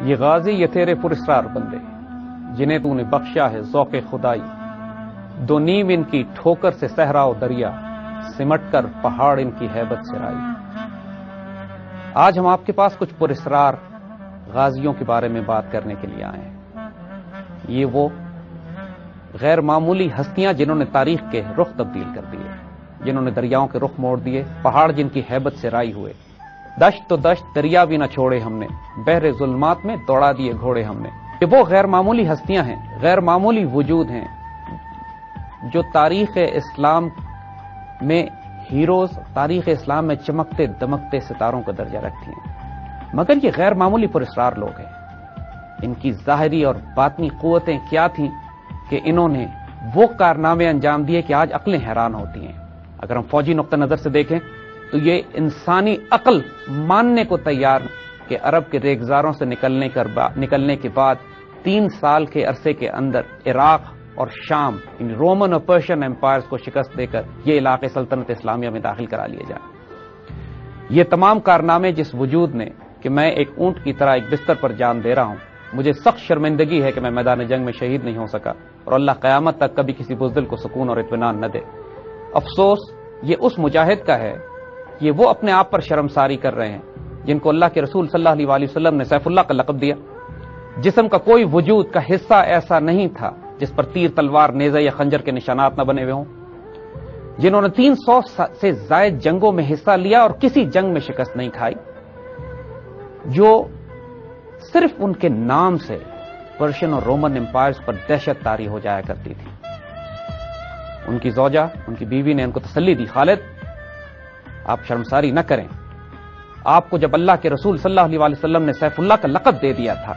یہ غازی یہ تیرے پراسرار بندے جنہیں تو نے بخشا ہے ذوق خدائی، دو نیم ان کی ٹھوکر سے صحرا و دریا، سمٹ کر پہاڑ ان کی ہیبت سے رائی۔ آج ہم آپ کے پاس کچھ پراسرار غازیوں کے بارے میں بات کرنے کے لیے آئے ہیں۔ یہ وہ غیر معمولی ہستیاں جنہوں نے تاریخ کے رخ تبدیل کر دیے، جنہوں نے دریاؤں کے رخ موڑ دیے، پہاڑ جن کی ہیبت سے رائی ہوئے، دشت تو دشت دریا بھی نہ چھوڑے ہم نے، بحر ظلمات میں دوڑا دیے گھوڑے ہم نے۔ یہ وہ غیر معمولی ہستیاں ہیں، غیر معمولی وجود ہیں جو تاریخ اسلام میں ہیروز، تاریخ اسلام میں چمکتے دمکتے ستاروں کا درجہ رکھتی ہیں، مگر یہ غیر معمولی پراسرار لوگ ہیں۔ ان کی ظاہری اور باطنی قوتیں کیا تھیں کہ انہوں نے وہ کارنامے انجام دیے کہ آج عقلیں حیران ہوتی ہیں۔ اگر ہم فوجی نقطہ نظر سے دیکھیں تو یہ انسانی عقل ماننے کو تیار کہ عرب کے ریگزاروں سے نکلنے کے بعد 3 سال کے عرصے کے اندر عراق اور شام، ان رومن اور پرشین امپائرز کو شکست دے کر یہ علاقے سلطنت اسلامیہ میں داخل کرا لیے جائیں۔ یہ تمام کارنامے جس وجود نے کہ میں ایک اونٹ کی طرح ایک بستر پر جان دے رہا ہوں، مجھے سخت شرمندگی ہے کہ میں میدان جنگ میں شہید نہیں ہو سکا، اور اللہ قیامت تک کبھی کسی بزدل کو سکون اور اطمینان نہ دے۔ افسوس یہ اس مجاہد کا ہے، یہ وہ اپنے آپ پر شرمساری کر رہے ہیں جن کو اللہ کے رسول صلی اللہ علیہ وسلم نے سیف اللہ کا لقب دیا۔ جسم کا کوئی وجود کا حصہ ایسا نہیں تھا جس پر تیر، تلوار، نیزہ یا خنجر کے نشانات نہ بنے ہوئے ہوں، جنہوں نے 300 سے زائد جنگوں میں حصہ لیا اور کسی جنگ میں شکست نہیں کھائی، جو صرف ان کے نام سے پرشین اور رومن امپائرز پر دہشت طاری ہو جایا کرتی تھی۔ ان کی زوجہ، ان کی بیوی نے ان کو تسلی دی، خالد آپ شرمساری نہ کریں، آپ کو جب اللہ کے رسول صلی اللہ علیہ وسلم نے سیف اللہ کا لقب دے دیا تھا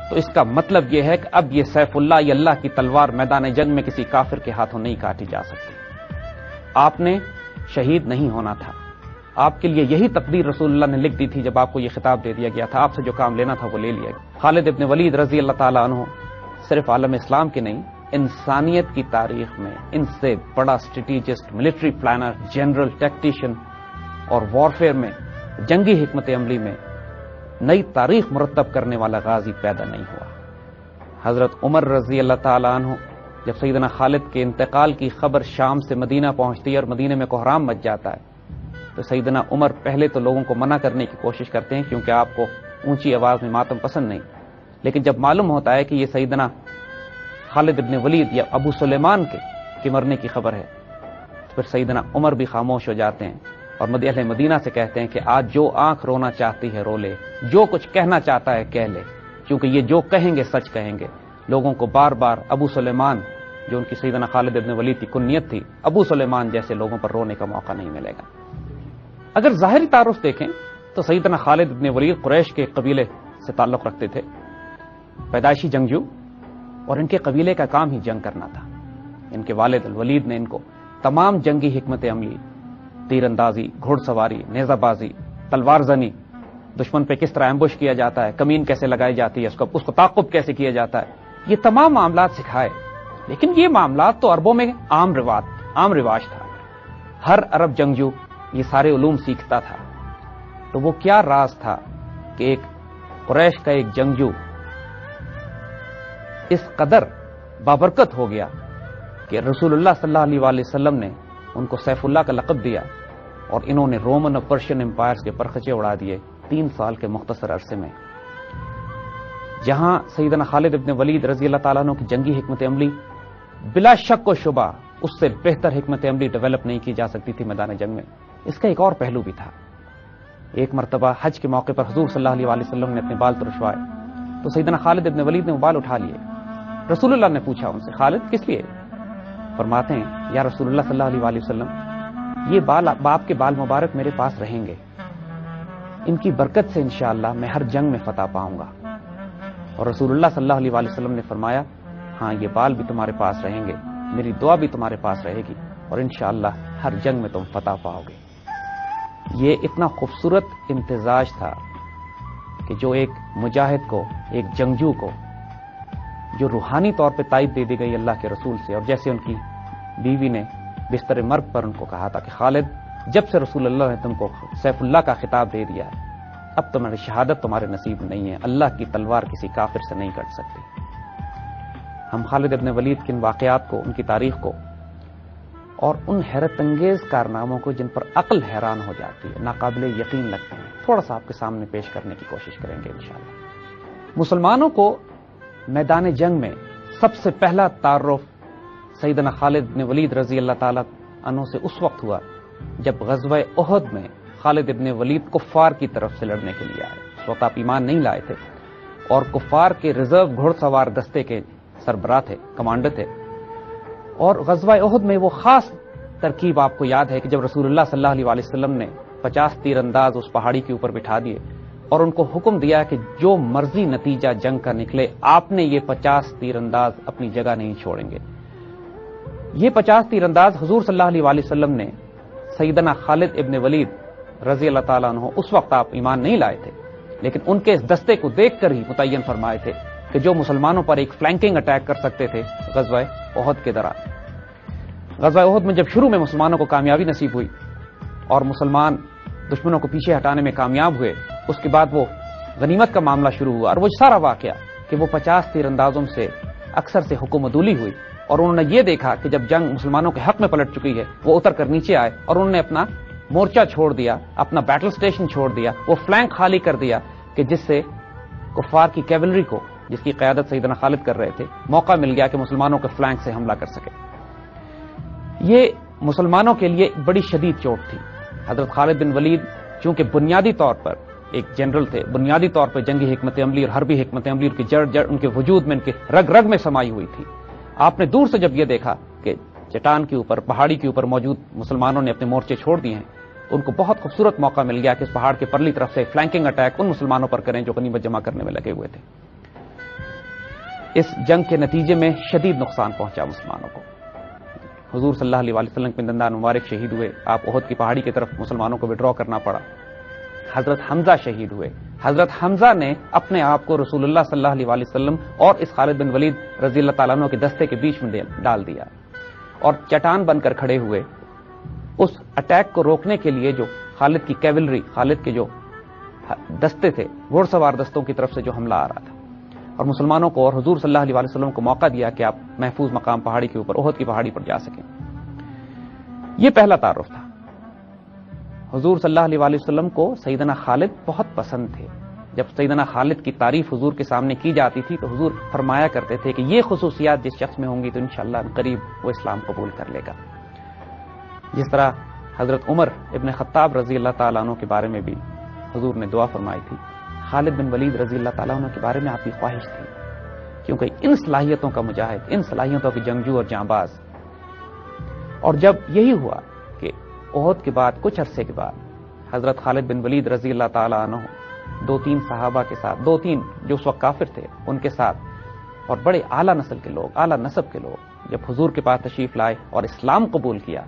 تو اس کا مطلب یہ ہے کہ اب یہ سیف اللہ، یہ اللہ کی تلوار میدان جنگ میں کسی کافر کے ہاتھوں نہیں کاٹی جا سکتی۔ آپ نے شہید نہیں ہونا تھا، آپ کے لیے یہی تقدیر رسول اللہ نے لکھ دی تھی۔ جب آپ کو یہ خطاب دے دیا گیا تھا، آپ سے جو کام لینا تھا وہ لے لیا گیا۔ خالد ابن ولید رضی اللہ تعالیٰ عنہ صرف عالم اسلام کے نہیں، انسانیت کی تاریخ میں ان سے بڑا اسٹریٹجسٹ، ملٹری پلانر، جنرل، ٹیکٹیشین اور وارفیئر میں، جنگی حکمت عملی میں نئی تاریخ مرتب کرنے والا غازی پیدا نہیں ہوا۔ حضرت عمر رضی اللہ تعالیٰ عنہ جب سیدنا خالد کے انتقال کی خبر شام سے مدینہ پہنچتی ہے اور مدینہ میں کوہرام مچ جاتا ہے تو سیدنا عمر پہلے تو لوگوں کو منع کرنے کی کوشش کرتے ہیں کیونکہ آپ کو اونچی آواز میں ماتم پسند نہیں، لیکن جب معلوم ہوتا ہے کہ یہ سیدنا خالد ابن ولید یا ابو سلیمان کے مرنے کی خبر ہے تو پھر سیدنا عمر بھی خاموش ہو جاتے ہیں اور اہل مدینہ سے کہتے ہیں کہ آج جو آنکھ رونا چاہتی ہے رو لے، جو کچھ کہنا چاہتا ہے کہہ لے، کیونکہ یہ جو کہیں گے سچ کہیں گے۔ لوگوں کو بار بار ابو سلیمان، جو ان کی سیدنا خالد ابن ولید کی کنیت تھی، ابو سلیمان جیسے لوگوں پر رونے کا موقع نہیں ملے گا۔ اگر ظاہری تعارف دیکھیں تو سیدنا خالد ابن ولید قریش کے قبیلے سے تعلق رکھتے تھے، پیدائشی جنگجو، اور ان کے قبیلے کا کام ہی جنگ کرنا تھا۔ ان کے والد الولید نے ان کو تمام جنگی حکمت عملی، تیر اندازی، گھوڑ سواری، نیزہ بازی، تلوار زنی، دشمن پہ کس طرح ایمبوش کیا جاتا ہے، کمین کیسے لگائی جاتی ہے، اس کو تعقب کیسے کیا جاتا ہے، یہ تمام معاملات سکھائے۔ لیکن یہ معاملات تو عربوں میں عام رواج تھا، ہر عرب جنگجو یہ سارے علوم سیکھتا تھا۔ تو وہ کیا راز تھا کہ ایک قریش کا ایک جنگجو اس قدر بابرکت ہو گیا کہ رسول اللہ صلی اللہ علیہ وآلہ وسلم نے ان کو سیف اللہ کا لقب دیا اور انہوں نے رومن اور پرشین امپائرز کے پرخچے اڑا دیے 3 سال کے مختصر عرصے میں۔ جہاں سیدنا خالد ابن ولید رضی اللہ تعالیٰ عنہ کی جنگی حکمت عملی بلا شک و شبہ اس سے بہتر حکمت عملی ڈیولپ نہیں کی جا سکتی تھی میدان جنگ میں، اس کا ایک اور پہلو بھی تھا۔ ایک مرتبہ حج کے موقع پر حضور صلی اللہ علیہ وآلہ وسلم نے اپنے بال ترشوائے تو سیدنا خالد ابن ولید نے وہ بال اٹھا لیے۔ رسول اللہ نے پوچھا ان سے، خالد کس لیے؟ فرماتے ہیں، یا رسول اللہ صلی اللہ علیہ وآلہ وسلم، یہ باپ کے بال مبارک میرے پاس رہیں گے، ان کی برکت سے انشاءاللہ میں ہر جنگ میں فتح پاؤں گا۔ اور رسول اللہ صلی اللہ علیہ وآلہ وسلم نے فرمایا، ہاں یہ بال بھی تمہارے پاس رہیں گے، میری دعا بھی تمہارے پاس رہے گی اور انشاءاللہ ہر جنگ میں تم فتح پاؤ گے۔ یہ اتنا خوبصورت امتزاج تھا کہ جو ایک مجاہد کو، ایک جنگجو کو، جو روحانی طور پہ تائید دے دی گئی اللہ کے رسول سے، اور جیسے ان کی بیوی نے بستر مرگ پر ان کو کہا تھا کہ خالد، جب سے رسول اللہ نے تم کو سیف اللہ کا خطاب دے دیا ہے اب تمہاری شہادت تمہارے نصیب نہیں ہے، اللہ کی تلوار کسی کافر سے نہیں کٹ سکتی۔ ہم خالد ابن ولید کے ان واقعات کو، ان کی تاریخ کو اور ان حیرت انگیز کارناموں کو جن پر عقل حیران ہو جاتی ہے، ناقابل یقین لگتے ہیں، تھوڑا سا آپ کے سامنے پیش کرنے کی کوشش کریں گے انشاءاللہ۔ مسلمانوں کو میدان جنگ میں سب سے پہلا تعارف سیدنا خالد بن ولید رضی اللہ تعالیٰ عنہ سے اس وقت ہوا جب غزوہ احد میں خالد ابن ولید کفار کی طرف سے لڑنے کے لیے آئے۔ اس وقت آپ ایمان نہیں لائے تھے اور کفار کے ریزرو گھڑ سوار دستے کے سربراہ تھے، کمانڈر تھے، اور غزوہ احد میں وہ خاص ترکیب آپ کو یاد ہے کہ جب رسول اللہ صلی اللہ علیہ وسلم نے 50 تیر انداز اس پہاڑی کے اوپر بٹھا دیے اور ان کو حکم دیا کہ جو مرضی نتیجہ جنگ کا نکلے آپ نے یہ 50 تیر انداز اپنی جگہ نہیں چھوڑیں گے۔ یہ 50 تیر انداز حضور صلی اللہ علیہ وسلم نے سیدنا خالد ابن ولید رضی اللہ تعالیٰ عنہ، اس وقت آپ ایمان نہیں لائے تھے لیکن ان کے اس دستے کو دیکھ کر ہی متعین فرمائے تھے کہ جو مسلمانوں پر ایک فلینکنگ اٹیک کر سکتے تھے غزوہ احد کے دوران۔ غزوہ احد میں جب شروع میں مسلمانوں کو کامیابی نصیب ہوئی اور مسلمان دشمنوں کو پیچھے ہٹانے میں کامیاب ہوئے، اس کے بعد وہ غنیمت کا معاملہ شروع ہوا اور وہ سارا واقعہ کہ وہ 50 تیر اندازوں سے اکثر سے حکم عدولی ہوئی اور انہوں نے یہ دیکھا کہ جب جنگ مسلمانوں کے حق میں پلٹ چکی ہے وہ اتر کر نیچے آئے اور انہوں نے اپنا مورچہ چھوڑ دیا، اپنا بیٹل سٹیشن چھوڑ دیا، وہ فلینک خالی کر دیا کہ جس سے کفار کی کیولری کو، جس کی قیادت سیدنا خالد کر رہے تھے، موقع مل گیا کہ مسلمانوں کے فلینک سے حملہ کر سکے۔ یہ مسلمانوں کے لیے بڑی شدید چوٹ تھی۔ حضرت خالد بن ولید چونکہ بنیادی طور پر ایک جنرل تھے، بنیادی طور پر جنگی حکمت عملی اور حربی حکمت عملی ان کی جڑ ان کے وجود میں، ان کے رگ رگ میں سمائی ہوئی تھی۔ آپ نے دور سے جب یہ دیکھا کہ چٹان کے اوپر، پہاڑی کے اوپر موجود مسلمانوں نے اپنے مورچے چھوڑ دیے ہیں، ان کو بہت خوبصورت موقع مل گیا کہ اس پہاڑ کے پرلی طرف سے فلینکنگ اٹیک ان مسلمانوں پر کریں جو غنیمت جمع کرنے میں لگے ہوئے تھے۔ اس جنگ کے نتیجے میں شدید نقصان پہنچا مسلمانوں کو۔ حضور صلی اللہ علیہ وسلم کے دندان مبارک شہید ہوئے، آپ احد کی پہاڑی کی طرف مسلمانوں کو وڈرا کرنا پڑا۔ حضرت حمزہ شہید ہوئے۔ حضرت حمزہ نے اپنے آپ کو رسول اللہ صلی اللہ علیہ وسلم اور اس خالد بن ولید رضی اللہ تعالیٰ عنہ کے دستے کے بیچ میں ڈال دیا اور چٹان بن کر کھڑے ہوئے اس اٹیک کو روکنے کے لیے جو خالد کی کیولری، خالد کے جو دستے تھے، گھوڑ سوار دستوں کی طرف سے جو حملہ آ رہا تھا، اور مسلمانوں کو اور حضور صلی اللہ علیہ وسلم کو موقع دیا کہ آپ محفوظ مقام پہاڑی کے اوپر، احد کی پہاڑی پر جا سکیں۔ یہ پہلا تعارف تھا۔ حضور صلی اللہ علیہ وسلم کو سیدنا خالد بہت پسند تھے۔ جب سیدنا خالد کی تعریف حضور کے سامنے کی جاتی تھی تو حضور فرمایا کرتے تھے کہ یہ خصوصیات جس شخص میں ہوں گی تو انشاءاللہ قریب وہ اسلام قبول کر لے گا۔ جس طرح حضرت عمر ابن خطاب رضی اللہ تعالیٰ عنہ کے بارے میں بھی حضور نے دعا فرمائی تھی، خالد بن ولید رضی اللہ تعالیٰ عنہ کے بارے میں آپ کی خواہش تھی، کیونکہ ان صلاحیتوں کا مجاہد، ان صلاحیتوں کے جنگجو اور جانباز۔ اور جب یہی ہوا کہ احد کے بعد کچھ عرصے کے بعد حضرت خالد بن ولید رضی اللہ تعالیٰ عنہ 2-3 صحابہ کے ساتھ، 2-3 جو اس وقت کافر تھے ان کے ساتھ، اور بڑے اعلیٰ نسل کے لوگ، اعلیٰ نسب کے لوگ جب حضور کے پاس تشریف لائے اور اسلام قبول کیا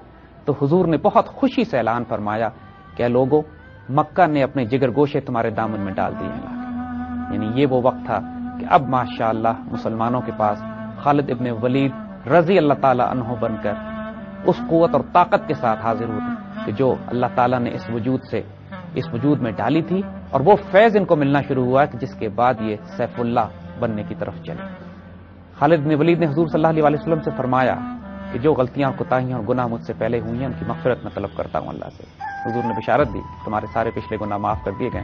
تو حضور نے بہت خوشی سے اعلان فرمایا کہ لوگوں، مکہ نے اپنے جگر گوشے تمہارے دامن میں ڈال دیے ہیں۔ یعنی یہ وہ وقت تھا کہ اب ماشاءاللہ مسلمانوں کے پاس خالد ابن ولید رضی اللہ تعالیٰ عنہ بن کر اس قوت اور طاقت کے ساتھ حاضر ہوتے کہ جو اللہ تعالیٰ نے اس وجود میں ڈالی تھی، اور وہ فیض ان کو ملنا شروع ہوا کہ جس کے بعد یہ سیف اللہ بننے کی طرف چلے۔ خالد بن ولید نے حضور صلی اللہ علیہ وسلم سے فرمایا کہ جو غلطیاں اور کوتاہیاں اور گناہ مجھ سے پہلے ہوئی ہیں ان کی مغفرت میں طلب کرتا ہوں اللہ سے۔ حضور نے بشارت دی تمہارے سارے پچھلے گناہ معاف کر دیے گئے،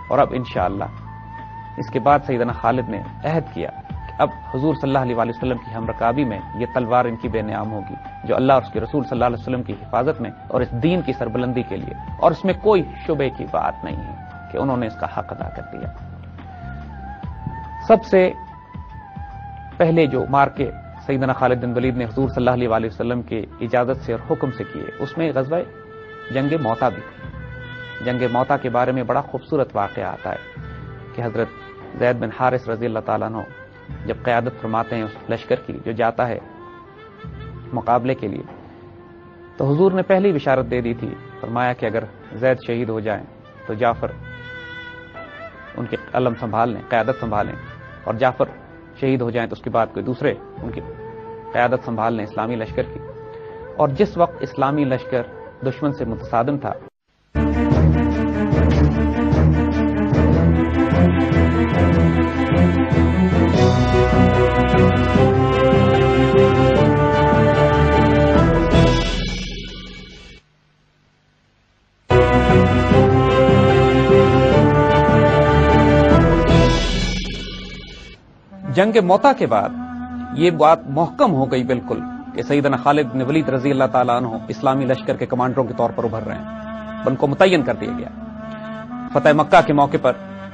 اور اب انشاءاللہ اس کے بعد سیدنا خالد نے عہد کیا کہ اب حضور صلی اللہ علیہ وسلم کی ہم رکابی میں یہ تلوار ان کی بے نیام ہوگی جو اللہ اور اس کے رسول صلی اللہ علیہ وسلم کی حفاظت میں اور اس دین کی سربلندی کے لیے، اور اس میں کوئی شبے کی بات نہیں ہے کہ انہوں نے اس کا حق ادا کر دیا۔ سب سے پہلے جو مارکے سیدنا خالد بن ولید نے حضور صلی اللہ علیہ وسلم کی اجازت سے اور حکم سے کیے، اس میں غزوہ جنگ موتا بھی تھی۔ جنگ موتا کے بارے میں بڑا خوبصورت واقعہ آتا ہے کہ حضرت زید بن حارث رضی اللہ تعالیٰ عنہ جب قیادت فرماتے ہیں اس لشکر کی جو جاتا ہے مقابلے کے لیے، تو حضور نے پہلی بشارت دے دی تھی، فرمایا کہ اگر زید شہید ہو جائیں تو جعفر ان کے علم سنبھال لیں، قیادت سنبھالیں، اور جعفر شہید ہو جائیں تو اس کے بعد کوئی دوسرے ان کی قیادت سنبھال لیں اسلامی لشکر کی۔ اور جس وقت اسلامی لشکر دشمن سے متصادم تھا، جنگ موتا کے بعد یہ بات محکم ہو گئی بالکل کہ سیدنا خالد بن ولید رضی اللہ تعالیٰ عنہ اسلامی لشکر کے کمانڈروں کے طور پر ابھر رہے ہیں، ان کو متعین کر دیا گیا۔ فتح مکہ کے موقع پر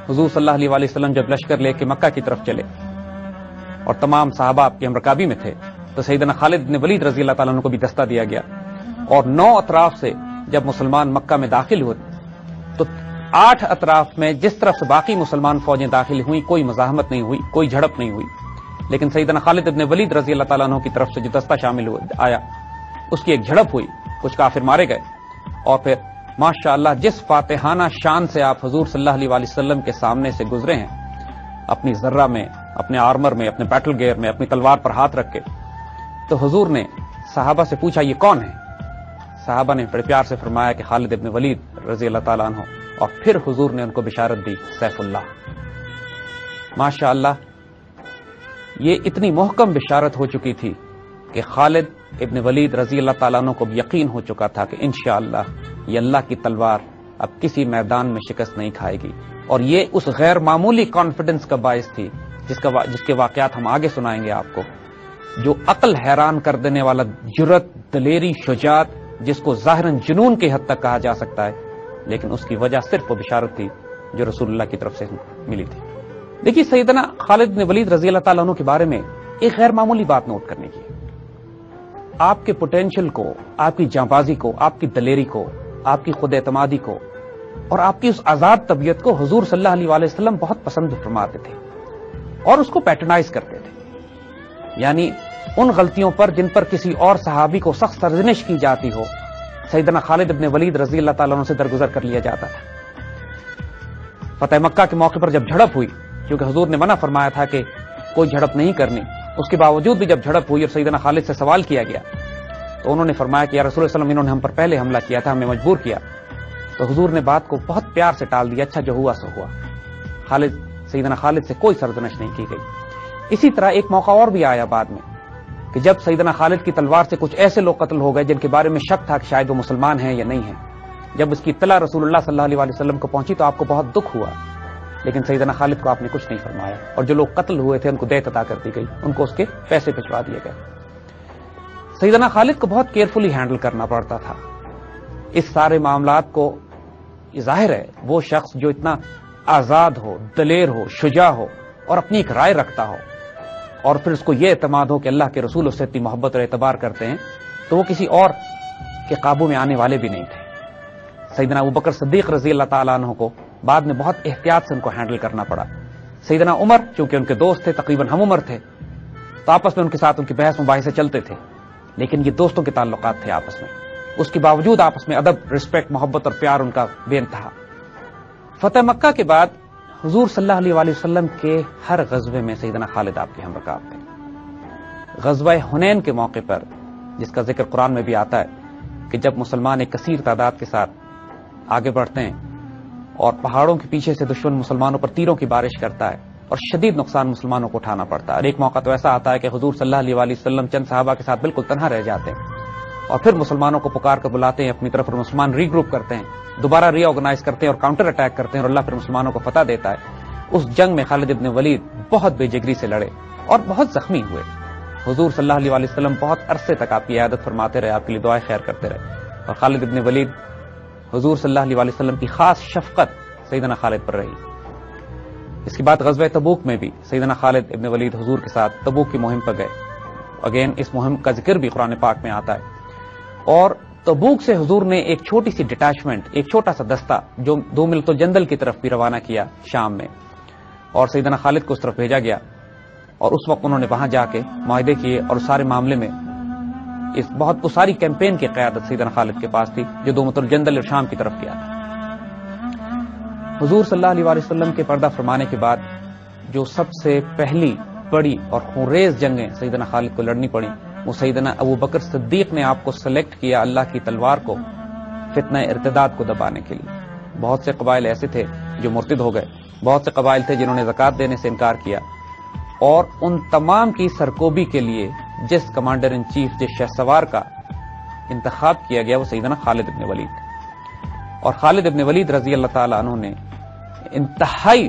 حضور صلی اللہ علیہ وسلم جب لشکر لے کے مکہ کی طرف چلے اور تمام صحابہ آپ کے ہمرکابی میں تھے، تو سیدنا خالد بن ولید رضی اللہ تعالیٰ عنہ کو بھی دستہ دیا گیا، اور 9 اطراف سے جب مسلمان مکہ میں داخل ہوئے تو 8 اطراف میں جس طرف سے باقی مسلمان فوجیں داخل ہوئی کوئی مزاحمت نہیں ہوئی، کوئی جھڑپ نہیں ہوئی، لیکن سیدنا خالد بن ولید رضی اللہ تعالیٰ عنہ کی طرف سے جو دستہ شامل آیا اس کی ایک جھڑپ ہوئی، کچھ کافر مارے گئے، اور پھر ماشاءاللہ جس فاتحانہ شان سے آپ حضور صلی اللہ علیہ وسلم کے سامنے سے گزرے ہیں، اپنی ذرہ میں، اپنے آرمر میں، اپنے بیٹل گیئر میں، اپنی تلوار پر ہاتھ رکھ کے، تو حضور نے صحابہ سے پوچھا یہ کون ہے؟ صحابہ نے بڑے پیار سے فرمایا کہ خالد بن ولید رضی اللہ تعالیٰ عنہ، اور پھر حضور نے ان کو بشارت دی سیف اللہ۔ ماشاءاللہ یہ اتنی محکم بشارت ہو چکی تھی کہ خالد ابن ولید رضی اللہ تعالیٰ عنہ کو یقین ہو چکا تھا کہ انشاءاللہ یہ اللہ کی تلوار اب کسی میدان میں شکست نہیں کھائے گی، اور یہ اس غیر معمولی کانفیڈنس کا باعث تھی جس کے واقعات ہم آگے سنائیں گے آپ کو، جو عقل حیران کر دینے والا جرت، دلیری، شجاعت، جس کو ظاہراً جنون کی حد تک کہا جا سکتا ہے، لیکن اس کی وجہ صرف وہ بشارت تھی جو رسول اللہ کی طرف سے ملی تھی۔ دیکھیے سیدنا خالد بن ولید رضی اللہ تعالیٰ عنہ کے بارے میں ایک غیر معمولی بات نوٹ کرنے کی، آپ کے پوٹینشل کو، آپ کی جانبازی کو، آپ کی دلیری کو، آپ کی خود اعتمادی کو، اور آپ کی اس آزاد طبیعت کو حضور صلی اللہ علیہ وسلم بہت پسند فرماتے تھے اور اس کو پیٹرنائز کرتے تھے، یعنی ان غلطیوں پر جن پر کسی اور صحابی کو سخت سرزنش کی جاتی ہو، سیدنا خالد بن ولید رضی اللہ تعالیٰ عنہ سے درگزر کر لیا جاتا تھا۔ فتح مکہ کے موقع پر جب جھڑپ ہوئی، کیونکہ حضور نے منع فرمایا تھا کہ کوئی جھڑپ نہیں کرنی، اس کے باوجود بھی جب جھڑپ ہوئی اور سیدنا خالد سے سوال کیا گیا تو انہوں نے فرمایا کہ یا رسول اللہ صلی اللہ علیہ وسلم، انہوں نے ہم پر پہلے حملہ کیا تھا، ہمیں مجبور کیا، تو حضور نے بات کو بہت پیار سے ٹال دیا، اچھا جو ہوا سو ہوا۔ سیدنا خالد سے کوئی سرزنش نہیں کی گئی۔ اسی طرح ایک موقع اور بھی آیا بعد میں کہ جب سیدنا خالد کی تلوار سے کچھ ایسے لوگ قتل ہو گئے جن کے بارے میں شک تھا کہ شاید وہ مسلمان ہیں یا نہیں ہیں، جب اس کی اطلاع رسول اللہ صلی اللہ علیہ وسلم کو پہنچی تو آپ کو بہت دکھ ہوا، لیکن سیدنا خالد کو آپ نے کچھ نہیں فرمایا، اور جو لوگ قتل ہوئے تھے ان کو دیت عطا کر دی گئی، ان کو اس کے پیسے بھجوا دیے گئے۔ سیدنا خالد کو بہت کیئرفلی ہینڈل کرنا پڑتا تھا اس سارے معاملات کو۔ ظاہر ہے وہ شخص جو اتنا آزاد ہو، دلیر ہو، شجاع ہو، اور اپنی ایک رائے رکھتا ہو، اور پھر اس کو یہ اعتماد ہو کہ اللہ کے رسول اس سے اتنی محبت اور اعتبار کرتے ہیں، تو وہ کسی اور کے قابو میں آنے والے بھی نہیں تھے۔ سیدنا ابوبکر صدیق رضی اللہ تعالیٰ عنہ کو بعد میں بہت احتیاط سے ان کو ہینڈل کرنا پڑا۔ سیدنا عمر چونکہ ان کے دوست تھے، تقریباً ہم عمر تھے، تو آپس میں ان کے ساتھ ان کی بحث مباحثے چلتے تھے، لیکن یہ دوستوں کے تعلقات تھے آپس میں، اس کے باوجود آپس میں ادب، رسپیکٹ، محبت اور پیار ان کا بے انتہا۔ فتح مکہ کے بعد حضور صلی اللہ علیہ وسلم کے ہر غزوے میں سیدنا خالد آپ کے ہمرکاب تھے۔ غزوہ حنین کے موقع پر جس کا ذکر قرآن میں بھی آتا ہے کہ جب مسلمان ایک کثیر تعداد کے ساتھ آگے بڑھتے ہیں اور پہاڑوں کے پیچھے سے دشمن مسلمانوں پر تیروں کی بارش کرتا ہے اور شدید نقصان مسلمانوں کو اٹھانا پڑتا ہے، اور ایک موقع تو ایسا آتا ہے کہ حضور صلی اللہ علیہ وسلم چند صحابہ کے ساتھ بالکل تنہا رہ جاتے ہیں، اور پھر مسلمانوں کو پکار کر بلاتے ہیں اپنی طرف، اور مسلمان ری گروپ کرتے ہیں، دوبارہ ری آرگنائز کرتے ہیں اور کاؤنٹر اٹیک کرتے ہیں، اور اللہ پھر مسلمانوں کو فتح دیتا ہے۔ اس جنگ میں خالد ابن ولید بہت بے جگری سے لڑے اور بہت زخمی ہوئے۔ حضور صلی اللہ علیہ وسلم بہت عرصے تک آپ کی عیادت فرماتے رہے، آپ کے لیے دعائیں خیر کرتے رہے، اور خالد ابن ولید، حضور صلی اللہ علیہ وسلم کی خاص شفقت سیدنا خالد پر رہی۔ اس کے بعد غزوہ تبوک میں بھی سیدنا خالد ابن ولید حضور کے ساتھ تبوک کی مہم پر گئے۔ اگین اس مہم کا ذکر بھی قرآن پاک میں آتا ہے، اور تبوک سے حضور نے ایک چھوٹی سی ڈٹیچمنٹ، ایک چھوٹا سا دستہ جو 2 ملت الجندل کی طرف بھی روانہ کیا شام میں، اور سیدنا خالد کو اس طرف بھیجا گیا، اور اس وقت انہوں نے وہاں جا کے معاہدے کیے، اور اس سارے معاملے میں اس ساری کیمپین کی قیادت سیدنا خالد کے پاس تھی جو 2 ملت الجندل اور شام کی طرف کیا تھا۔ حضور صلی اللہ علیہ وسلم کے پردہ فرمانے کے بعد جو سب سے پہلی بڑی اور خونریز جنگیں سیدنا خالد کو لڑنی پڑی، وہ سیدنا ابوبکر صدیق نے آپ کو سلیکٹ کیا اللہ کی تلوار کو فتنہ ارتداد کو دبانے کے لیے۔ بہت سے قبائل ایسے تھے جو مرتد ہو گئے، بہت سے قبائل تھے جنہوں نے زکوٰۃ دینے سے انکار کیا، اور ان تمام کی سرکوبی کے لیے جس کمانڈر ان چیف، جس شہ سوار کا انتخاب کیا گیا وہ سیدنا خالد ابن ولید، اور خالد ابن ولید رضی اللہ تعالی عنہ نے انتہائی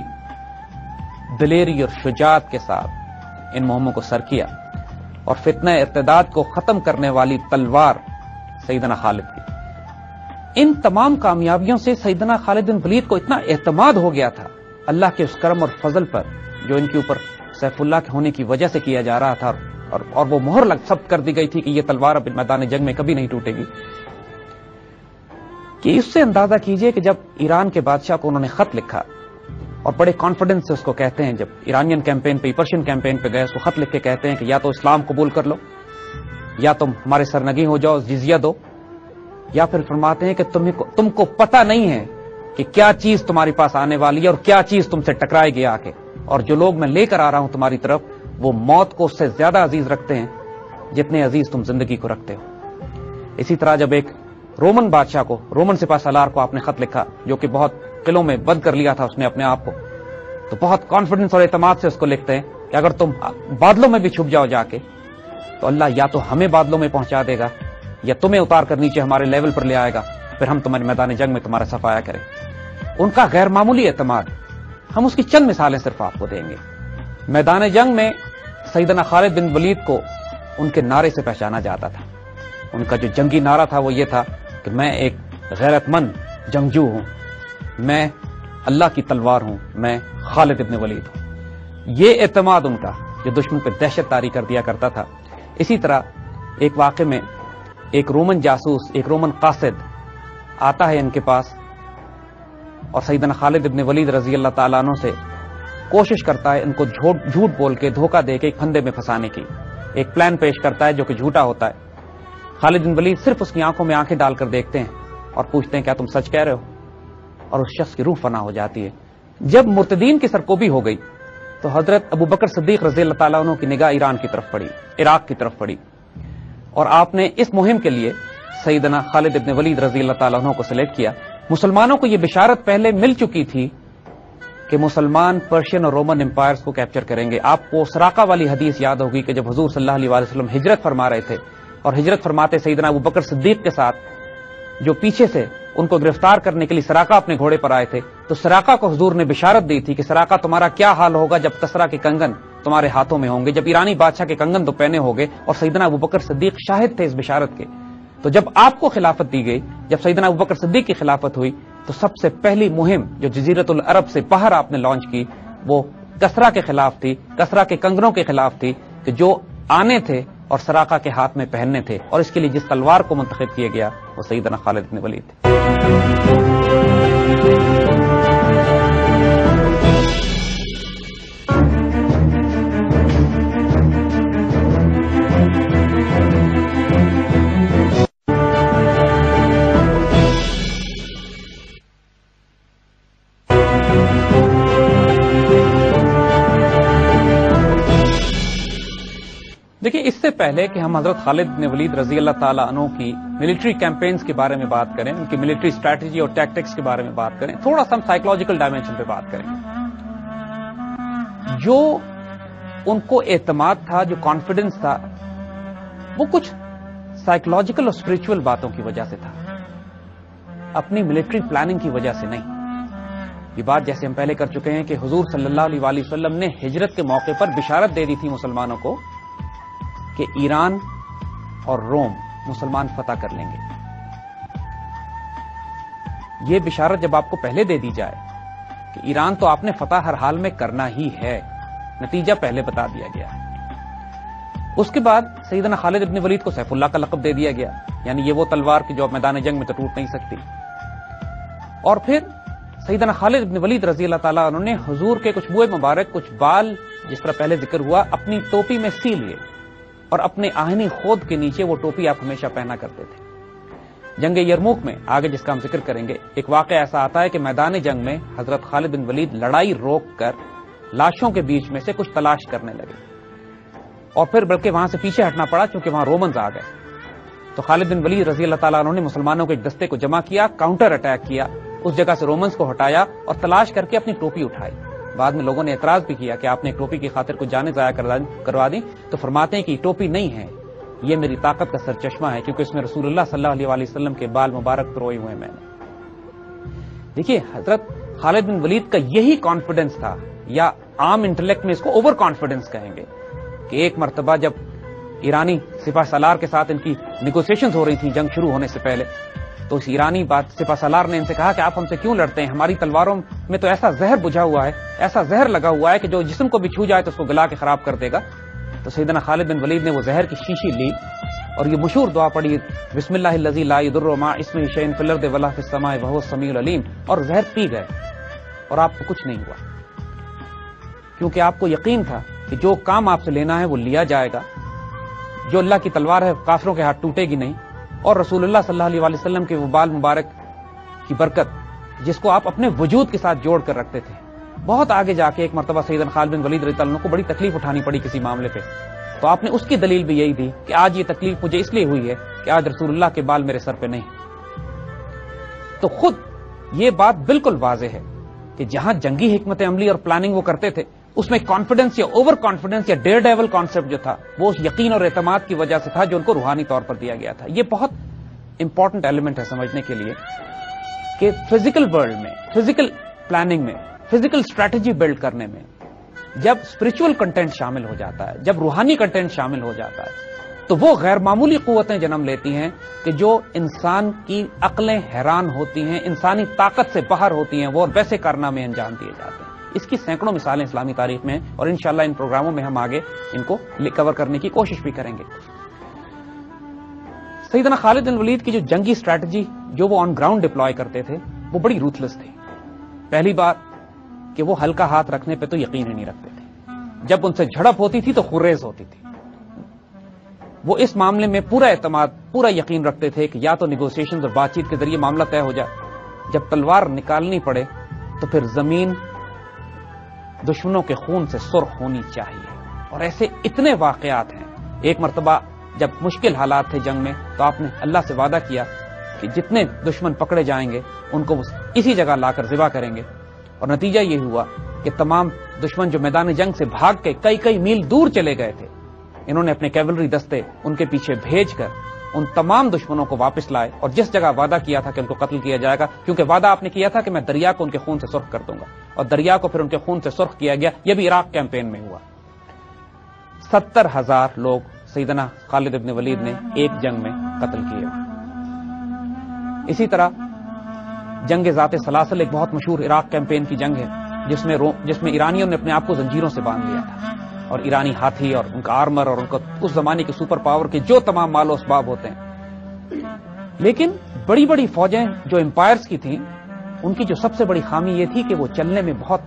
دلیری اور شجاعت کے ساتھ ان مہموں کو سر کیا اور فتنہ ارتداد کو ختم کرنے والی تلوار سیدنا خالد کی. ان تمام کامیابیوں سے سیدنا خالد بن ولید کو اتنا اعتماد ہو گیا تھا اللہ کے اس کرم اور فضل پر جو ان کے اوپر سیف اللہ کے ہونے کی وجہ سے کیا جا رہا تھا، اور وہ مہر ثبت کر دی گئی تھی کہ یہ تلوار اب میدان جنگ میں کبھی نہیں ٹوٹے گی، کہ اس سے اندازہ کیجئے کہ جب ایران کے بادشاہ کو انہوں نے خط لکھا اور بڑے کانفیڈنس سے اس کو کہتے ہیں، جب ایرانین کیمپین پہ پرشین کیمپین پہ گئے، اس کو خط لکھ کے کہتے ہیں کہ یا تو اسلام قبول کر لو، یا تم ہمارے سرنگی ہو جاؤ، جزیہ دو، یا پھر فرماتے ہیں کہ تم کو پتہ نہیں ہے کہ کیا چیز تمہارے پاس آنے والی ہے اور کیا چیز تم سے ٹکرائے گی آ کے، اور جو لوگ میں لے کر آ رہا ہوں تمہاری طرف وہ موت کو اس سے زیادہ عزیز رکھتے ہیں جتنے عزیز تم زندگی کو رکھتے ہو. اسی طرح جب ایک رومن بادشاہ کو، رومن سپاہ سالار کو آپ نے خط لکھا، جو کہ بہت قلعوں میں بند کر لیا تھا اس نے اپنے آپ کو، تو بہت کانفیڈنس اور اعتماد سے اس کو لکھتے ہیں کہ اگر تم بادلوں میں بھی چھپ جاؤ جا کے تو اللہ یا تو ہمیں بادلوں میں پہنچا دے گا یا تمہیں اتار کر نیچے ہمارے لیول پر لے آئے گا، پھر ہم تمہارے میدان جنگ میں تمہارا صفایا کریں. ان کا غیر معمولی اعتماد، ہم اس کی چند مثالیں صرف آپ کو دیں گے. میدان جنگ میں سیدنا خالد بن ولید کو ان کے نعرے سے پہچانا جاتا تھا. ان کا جو جنگی نعرہ تھا وہ یہ تھا کہ میں ایک غیرت مند جنگجو ہوں، میں اللہ کی تلوار ہوں، میں خالد ابن ولید ہوں. یہ اعتماد ان کا جو دشمن پہ دہشت طاری کر دیا کرتا تھا. اسی طرح ایک واقعے میں ایک رومن جاسوس، ایک رومن قاصد آتا ہے ان کے پاس اور سیدنا خالد ابن ولید رضی اللہ تعالیٰ عنہ سے کوشش کرتا ہے ان کو جھوٹ بول کے، دھوکہ دے کے ایک پھندے میں پھنسانے کی. ایک پلان پیش کرتا ہے جو کہ جھوٹا ہوتا ہے. خالد بن ولید صرف اس کی آنکھوں میں آنکھیں ڈال کر دیکھتے ہیں اور پوچھتے ہیں کیا تم سچ کہہ رہے ہو؟ اور اس شخص کی روح فنا ہو جاتی ہے. جب مرتدین کی سرکوبی ہو گئی تو حضرت ابو بکر صدیق رضی اللہ تعالیٰ عنہ کی نگاہ ایران کی طرف پڑی، عراق کی طرف پڑی، اور آپ نے اس مہم کے لیے سیدنا خالد ابن ولید رضی اللہ تعالیٰ عنہ کو سلیکٹ کیا. مسلمانوں کو یہ بشارت پہلے مل چکی تھی کہ مسلمان پرشین اور رومن امپائرز کو کیپچر کریں گے. آپ کو سراقہ والی حدیث یاد ہوگی کہ جب حضور صلی اللہ علیہ وسلم ہجرت فرما رہے تھے اور ہجرت فرماتے سیدنا ابو بکر صدیق کے ساتھ جو پیچھے سے ان کو گرفتار کرنے کے لیے سراقہ اپنے گھوڑے پر آئے تھے، تو سراقہ کو حضور نے بشارت دی تھی کہ سراقہ تمہارا کیا حال ہوگا جب کسرا کے کنگن تمہارے ہاتھوں میں ہوں گے، جب ایرانی بادشاہ کے کنگن تو پہنے ہوگے. اور سیدنا ابو بکر صدیق شاہد تھے اس بشارت کے. تو جب آپ کو خلافت دی گئی، جب سیدنا ابو بکر صدیق کی خلافت ہوئی، تو سب سے پہلی مہم جو جزیرت العرب سے باہر آپ نے لانچ کی وہ کسرا کے خلاف تھی، کسرا کے کنگنوں کے خلاف تھی کہ جو آنے تھے اور سراقہ کے ہاتھ میں پہننے تھے. اور اس کے لیے جس تلوار کو منتخب کیا گیا وہ سیدنا خالد بن ولید تھے. دیکھیے، اس سے پہلے کہ ہم حضرت خالد بن ولید رضی اللہ تعالیٰ عنہ کی ملٹری کیمپینز کے بارے میں بات کریں، ان کی ملٹری اسٹریٹجی اور ٹیکٹکس کے بارے میں بات کریں، تھوڑا سا ہم سائیکولوجیکل ڈائمینشن پہ بات کریں. جو ان کو اعتماد تھا، جو کانفیڈنس تھا، وہ کچھ سائیکولوجیکل اور اسپرچول باتوں کی وجہ سے تھا، اپنی ملٹری پلاننگ کی وجہ سے نہیں. یہ بات جیسے ہم پہلے کر چکے ہیں کہ حضور صلی اللہ علیہ وسلم نے ہجرت کے موقع پر بشارت دے دی تھی مسلمانوں کو کہ ایران اور روم مسلمان فتح کر لیں گے. یہ بشارت جب آپ کو پہلے دے دی جائے کہ ایران تو آپ نے فتح ہر حال میں کرنا ہی ہے، نتیجہ پہلے بتا دیا گیا ہے. اس کے بعد سیدنا خالد ابن ولید کو سیف اللہ کا لقب دے دیا گیا، یعنی یہ وہ تلوار کی جو میدان جنگ میں تو ٹوٹ نہیں سکتی. اور پھر سیدنا خالد ابن ولید رضی اللہ تعالیٰ عنہ نے حضور کے کچھ بوئے مبارک، کچھ بال جس طرح پہلے ذکر ہوا، اپنی ٹوپی میں سی لیے اور اپنے آہنی خود کے نیچے وہ ٹوپی آپ ہمیشہ پہنا کرتے تھے. جنگ یرموک میں آگے جس کا ہم ذکر کریں گے، ایک واقعہ ایسا آتا ہے کہ میدان جنگ میں حضرت خالد بن ولید لڑائی روک کر لاشوں کے بیچ میں سے کچھ تلاش کرنے لگے، اور پھر بلکہ وہاں سے پیچھے ہٹنا پڑا کیونکہ وہاں رومنز آ گئے. تو خالد بن ولید رضی اللہ تعالیٰ عنہ نے مسلمانوں کے ایک دستے کو جمع کیا، کاؤنٹر اٹیک کیا، اس جگہ سے رومنز کو ہٹایا اور تلاش کر کے اپنی ٹوپی اٹھائی. بعد میں لوگوں نے اعتراض بھی کیا کہ آپ نے ایک ٹوپی کی خاطر کچھ جانیں ضائع کروا دی. تو فرماتے ہیں کہ یہ ٹوپی نہیں ہے، یہ میری طاقت کا سرچشمہ ہے، کیونکہ اس میں رسول اللہ صلی اللہ علیہ وسلم کے بال مبارک پروئے ہوئے میں نے. دیکھیے، حضرت خالد بن ولید کا یہی کانفیڈنس تھا، یا عام انٹلیکٹ میں اس کو اوور کانفیڈنس کہیں گے، کہ ایک مرتبہ جب ایرانی سپہ سالار کے ساتھ ان کی نیگوسیشنز ہو رہی تھیں جنگ شروع ہونے سے پہلے، تو اس ایرانی سپہ سالار نے ان سے کہا کہ آپ ہم سے کیوں لڑتے ہیں، ہماری تلواروں میں تو ایسا زہر بجھا ہوا ہے، ایسا زہر لگا ہوا ہے کہ جو جسم کو بھی چھو جائے تو اس کو گلا کے خراب کر دے گا۔ تو سیدنا خالد بن ولید نے وہ زہر کی شیشی لی اور یہ مشہور دعا پڑھی، بسم اللہ الذی لا یضر مع اسمہ شیء فی الارض ولا فی السماء وهو السمیع العلیم، اور زہر پی گئے اور آپ کو کچھ نہیں ہوا، کیونکہ آپ کو یقین تھا کہ جو کام آپ سے لینا ہے وہ لیا جائے گا، جو اللہ کی تلوار ہے کافروں کے ہاتھ ٹوٹے گی نہیں، اور رسول اللہ صلی اللہ علیہ وسلم کے وہ بال مبارک کی برکت جس کو آپ اپنے وجود کے ساتھ جوڑ کر رکھتے تھے۔ بہت آگے جا کے ایک مرتبہ سیدنا خالد بن ولید رضی اللہ عنہ کو بڑی تکلیف اٹھانی پڑی کسی معاملے پہ، تو آپ نے اس کی دلیل بھی یہی دی کہ آج یہ تکلیف مجھے اس لیے ہوئی ہے کہ آج رسول اللہ کے بال میرے سر پہ نہیں۔ تو خود یہ بات بالکل واضح ہے کہ جہاں جنگی حکمت عملی اور پلاننگ وہ کرتے تھے، اس میں کانفیڈنس یا اوور کانفیڈنس یا ڈیئر ڈیول کانسیپٹ جو تھا وہ اس یقین اور اعتماد کی وجہ سے تھا جو ان کو روحانی طور پر دیا گیا تھا۔ یہ بہت امپورٹنٹ ایلیمنٹ ہے سمجھنے کے لیے کہ فزیکل ورلڈ میں، فزیکل پلاننگ میں، فزیکل اسٹریٹجی بلڈ کرنے میں جب اسپرچل کنٹینٹ شامل ہو جاتا ہے، جب روحانی کنٹینٹ شامل ہو جاتا ہے، تو وہ غیر معمولی قوتیں جنم لیتی ہیں کہ جو انسان کی عقلیں حیران ہوتی ہیں، انسانی طاقت سے باہر ہوتی ہیں، وہ ویسے کارنامے انجام دیے جاتے ہیں۔ اس کی سینکڑوں مثالیں اسلامی تاریخ میں ہیں اور انشاءاللہ ان پروگراموں میں ہم آگے ان کو کور کرنے کی کوشش بھی کریں گے۔ سیدنا خالد بن ولید کی جو جنگی اسٹریٹجی جو وہ آن گراؤنڈ ڈپلوائے کرتے تھے وہ بڑی روتھلیس تھی۔ پہلی بات کہ وہ ہلکا ہاتھ رکھنے پہ تو یقین ہی نہیں رکھتے تھے، جب ان سے جھڑپ ہوتی تھی تو خریز ہوتی تھی۔ وہ اس معاملے میں پورا اعتماد، پورا یقین رکھتے تھے کہ یا تو نیگوسیشنز اور بات چیت کے ذریعے معاملہ طے ہو جائے، جب تلوار نکالنی پڑے تو پھر زمین دشمنوں کے خون سے سرخ ہونی چاہیے۔ اور ایسے اتنے واقعات ہیں۔ ایک مرتبہ جب مشکل حالات تھے جنگ میں تو آپ نے اللہ سے وعدہ کیا کہ جتنے دشمن پکڑے جائیں گے ان کو اسی جگہ لا کر ذبح کریں گے، اور نتیجہ یہ ہوا کہ تمام دشمن جو میدان جنگ سے بھاگ کے کئی کئی میل دور چلے گئے تھے، انہوں نے اپنے کیولری دستے ان کے پیچھے بھیج کر ان تمام دشمنوں کو واپس لائے، اور جس جگہ وعدہ کیا تھا کہ ان کو قتل کیا جائے گا، کیونکہ وعدہ آپ نے کیا تھا کہ میں دریا کو ان کے خون سے سرخ کر دوں گا، اور دریا کو پھر ان کے خون سے سرخ کیا گیا۔ یہ بھی عراق کیمپین میں ہوا۔ 70,000 لوگ سیدنا خالد بن ولید نے ایک جنگ میں قتل کیے۔ اسی طرح جنگ ذات سلاسل ایک بہت مشہور عراق کیمپین کی جنگ ہے جس میں ایرانیوں نے اپنے آپ کو زنجیروں سے باندھ لیا تھا، اور ایرانی ہاتھی اور ان کا آرمر اور ان کا اس زمانے کے سپر پاور کے جو تمام مال و اسباب ہوتے ہیں، لیکن بڑی بڑی فوجیں جو امپائرز کی تھیں ان کی جو سب سے بڑی خامی یہ تھی کہ وہ چلنے میں بہت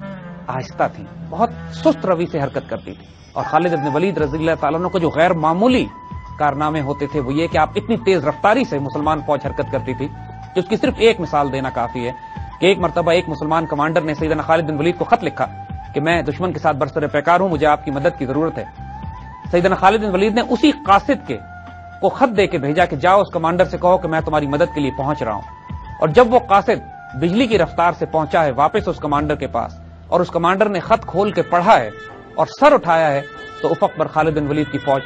آہستہ تھیں، بہت سست روی سے حرکت کرتی تھی۔ اور خالد بن ولید رضی اللہ تعالیٰ عنہ کو جو غیر معمولی کارنامے ہوتے تھے وہ یہ کہ آپ اتنی تیز رفتاری سے مسلمان فوج حرکت کرتی تھی کہ اس کی صرف ایک مثال دینا کافی ہے کہ ایک مرتبہ ایک مسلمان کمانڈر نے سیدنا خالد بن ولید کو خط لکھا کہ میں دشمن کے ساتھ برسر پیکار ہوں، مجھے آپ کی مدد کی ضرورت ہے۔ سیدنا خالد بن ولید نے اسی قاصد کو خط دے کے بھیجا کہ جاؤ اس کمانڈر سے کہو کہ میں تمہاری مدد کے لیے پہنچ رہا ہوں۔ اور جب وہ قاصد بجلی کی رفتار سے پہنچا ہے واپس اس کمانڈر کے پاس، اور اس کمانڈر نے خط کھول کے پڑھا ہے اور سر اٹھایا ہے، تو افق پر خالد بن ولید کی فوج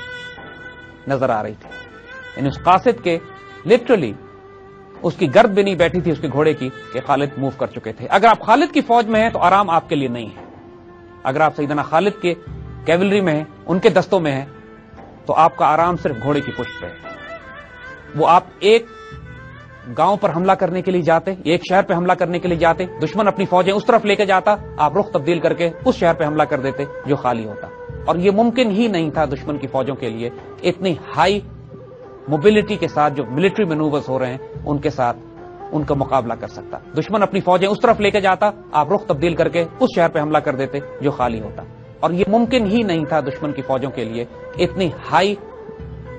نظر آ رہی تھی۔ یعنی اس قاصد کے لٹرلی اس کی گرد بھی نہیں بیٹھی تھی اس کے گھوڑے کی کہ خالد موو کر چکے تھے۔ اگر آپ خالد کی فوج میں ہیں تو آرام آپ کے لیے نہیں ہے، اگر آپ سیدنا خالد کے کیولری میں ہیں، ان کے دستوں میں ہیں، تو آپ کا آرام صرف گھوڑے کی پشت پہ ہے۔ وہ آپ ایک گاؤں پر حملہ کرنے کے لیے جاتے، ایک شہر پہ حملہ کرنے کے لیے جاتے، دشمن اپنی فوجیں اس طرف لے کے جاتا، آپ رخ تبدیل کر کے اس شہر پہ حملہ کر دیتے جو خالی ہوتا۔ اور یہ ممکن ہی نہیں تھا دشمن کی فوجوں کے لیے اتنی ہائی موبلٹی کے ساتھ جو ملٹری مینوورز ہو رہے ہیں ان کے ساتھ ان کا مقابلہ کر سکتا۔ دشمن اپنی فوجیں اس طرف لے کے جاتا، آپ رخ تبدیل کر کے اس شہر پہ حملہ کر دیتے جو خالی ہوتا۔ اور یہ ممکن ہی نہیں تھا دشمن کی فوجوں کے لیے اتنی ہائی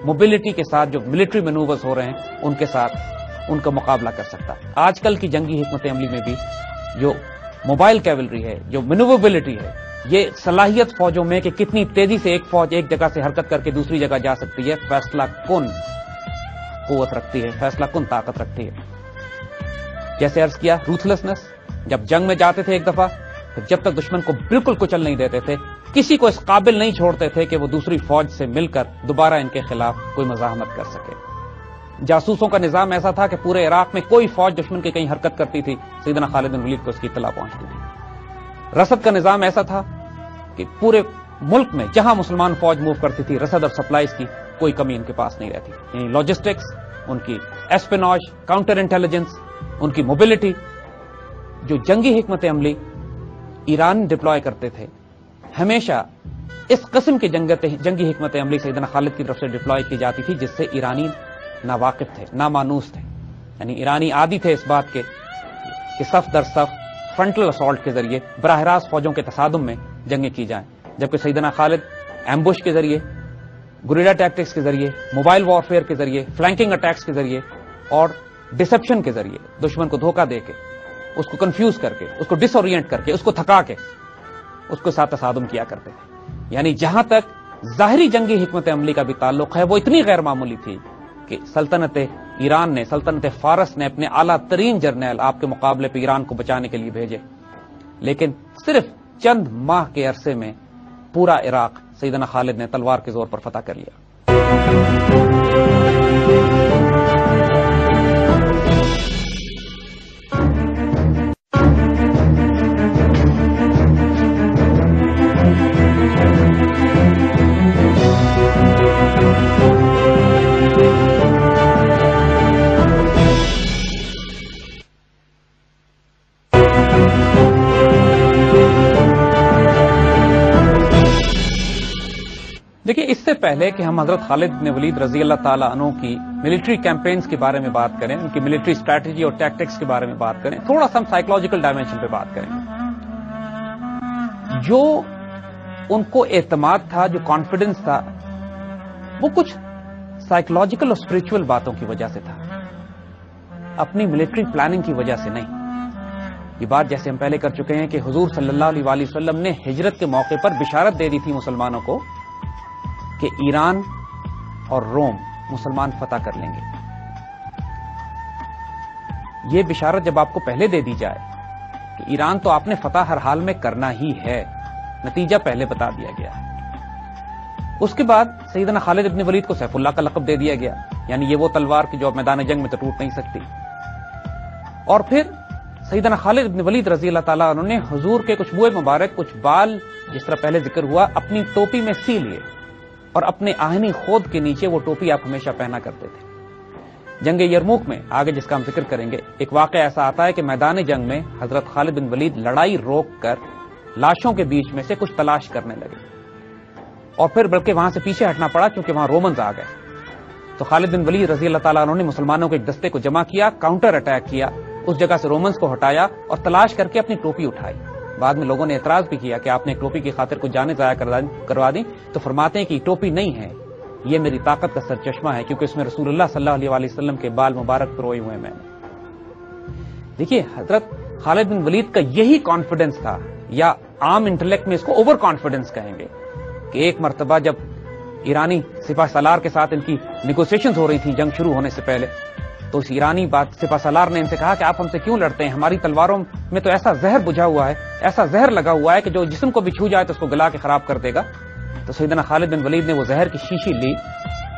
موبلٹی کے ساتھ جو ملٹری مینوورز ہو رہے ہیں ان کے ساتھ ان کا مقابلہ کر سکتا۔ آج کل کی جنگی حکمت عملی میں بھی جو موبائل کیولری ہے، جو مینووربلٹی ہے، یہ صلاحیت فوجوں میں کہ کتنی تیزی سے ایک فوج ایک جگہ سے حرکت کر کے دوسری جگہ جا سکتی ہے، فیصلہ کن قوت رکھتی ہے، فیصلہ کن طاقت رکھتی ہے۔ جیسے عرض کیا، روتھلیسنس، جب جنگ میں جاتے تھے ایک دفعہ جب تک دشمن کو بالکل کچل نہیں دیتے تھے، کسی کو اس قابل نہیں چھوڑتے تھے کہ وہ دوسری فوج سے مل کر دوبارہ ان کے خلاف کوئی مزاحمت کر سکے۔ جاسوسوں کا نظام ایسا تھا کہ پورے عراق میں کوئی فوج دشمن کی کہیں حرکت کرتی تھی سیدنا خالد بن ولید کو اس کی اطلاع پہنچتی تھی۔ رسد کا نظام ایسا تھا کہ پورے ملک میں جہاں مسلمان فوج موو کرتی تھی رسد اور سپلائیز کی کوئی کمی ان کے پاس نہیں رہتی، یعنی لاجسٹکس، ان کی ایسپیناج، کاؤنٹر انٹیلیجنس، ان کی موبلٹی، جو جنگی حکمت عملی ایران ڈپلوائے کرتے تھے ہمیشہ اس قسم کی جنگی حکمت عملی سیدنا خالد کی طرف سے ڈپلوائے کی جاتی تھی جس سے ایرانی ناواقف تھے، نامانوس تھے، یعنی ایرانی عادی تھے اس بات کے کہ صف در صف فرنٹل اسالٹ کے ذریعے براہ راست فوجوں کے تصادم میں جنگیں کی جائیں، جبکہ سیدنا خالد ایمبوش کے ذریعے، گوریلا ٹیکٹکس کے ذریعے، موبائل وارفیئر کے ذریعے، فلینکنگ اٹیکس کے ذریعے اور ڈسپشن کے ذریعے دشمن کو دھوکہ دے کے، اس کو کنفیوز کر کے، اس کو ڈس اورینٹ کر کے، اس کو تھکا کے اس کے ساتھ تصادم کیا کرتے تھے۔ یعنی جہاں تک ظاہری جنگی حکمت عملی کا بھی تعلق ہے وہ اتنی غیر معمولی تھی کہ سلطنت ایران نے، سلطنت فارس نے اپنے اعلیٰ ترین جرنیل آپ کے مقابلے پہ ایران کو بچانے کے لیے بھیجے، لیکن صرف چند ماہ کے عرصے میں پورا عراق سیدنا خالد نے تلوار کے زور پر فتح کر لیا۔ دیکھیے، اس سے پہلے کہ ہم حضرت خالد بن ولید رضی اللہ تعالیٰ عنہ کی ملٹری کیمپینز کے بارے میں بات کریں، ان کی ملٹری اسٹریٹجی اور ٹیکٹکس کے بارے میں بات کریں، تھوڑا سا ہم سائیکولوجیکل ڈائمینشن پہ بات کریں۔ جو ان کو اعتماد تھا، جو کانفیڈنس تھا، وہ کچھ سائیکولوجیکل اور اسپرچول باتوں کی وجہ سے تھا، اپنی ملٹری پلاننگ کی وجہ سے نہیں۔ یہ بات جیسے ہم پہلے کر چکے ہیں کہ حضور صلی اللہ علیہ وآلہ وسلم نے ہجرت کے موقع پر بشارت دے دی تھی مسلمانوں کو کہ ایران اور روم مسلمان فتح کر لیں گے۔ یہ بشارت جب آپ کو پہلے دے دی جائے کہ ایران تو آپ نے فتح ہر حال میں کرنا ہی ہے، نتیجہ پہلے بتا دیا گیا ہے۔ اس کے بعد سیدنا خالد ابن ولید کو سیف اللہ کا لقب دے دیا گیا، یعنی یہ وہ تلوار کہ جو اب میدان جنگ میں تو ٹوٹ نہیں سکتی۔ اور پھر سیدنا خالد ابن ولید رضی اللہ تعالیٰ عنہ نے حضور کے کچھ بوئے مبارک، کچھ بال، جس طرح پہلے ذکر ہوا، اپنی ٹوپی میں سی لیے اور اپنے آہنی خود کے نیچے وہ ٹوپی آپ ہمیشہ پہنا کرتے تھے۔ جنگ یرموک میں آگے جس کا ہم ذکر کریں گے، ایک واقعہ ایسا آتا ہے کہ میدان جنگ میں حضرت خالد بن ولید لڑائی روک کر لاشوں کے بیچ میں سے کچھ تلاش کرنے لگے، اور پھر بلکہ وہاں سے پیچھے ہٹنا پڑا کیونکہ وہاں رومنز آ گئے۔ تو خالد بن ولید رضی اللہ تعالیٰ عنہ نے مسلمانوں کے ایک دستے کو جمع کیا، کاؤنٹر اٹیک کیا، اس جگہ سے رومنز کو ہٹایا اور تلاش کر کے اپنی ٹوپی اٹھائی۔ بعد میں لوگوں نے اعتراض بھی کیا کہ آپ نے ایک ٹوپی کی خاطر کچھ جانیں ضائع کروا دی، تو فرماتے ہیں کہ یہ ٹوپی نہیں ہے، یہ میری طاقت کا سرچشمہ ہے، کیونکہ اس میں رسول اللہ صلی اللہ علیہ وآلہ وسلم کے بال مبارک پروئے ہوئے میں نے۔ دیکھیے، حضرت خالد بن ولید کا یہی کانفیڈنس تھا، یا عام انٹلیکٹ میں اس کو اوور کانفیڈنس کہیں گے، کہ ایک مرتبہ جب ایرانی سپہ سالار کے ساتھ ان کی نیگوسیشنز ہو رہی تھیں جنگ شروع ہونے سے پہلے، تو اس ایرانی سپہ سالار نے ان سے کہا کہ آپ ہم سے کیوں لڑتے ہیں، ہماری تلواروں میں تو ایسا زہر بجھا ہوا ہے، ایسا زہر لگا ہوا ہے کہ جو جسم کو بھی چھو جائے تو اس کو گلا کے خراب کر دے گا۔ تو سیدنا خالد بن ولید نے وہ زہر کی شیشی لی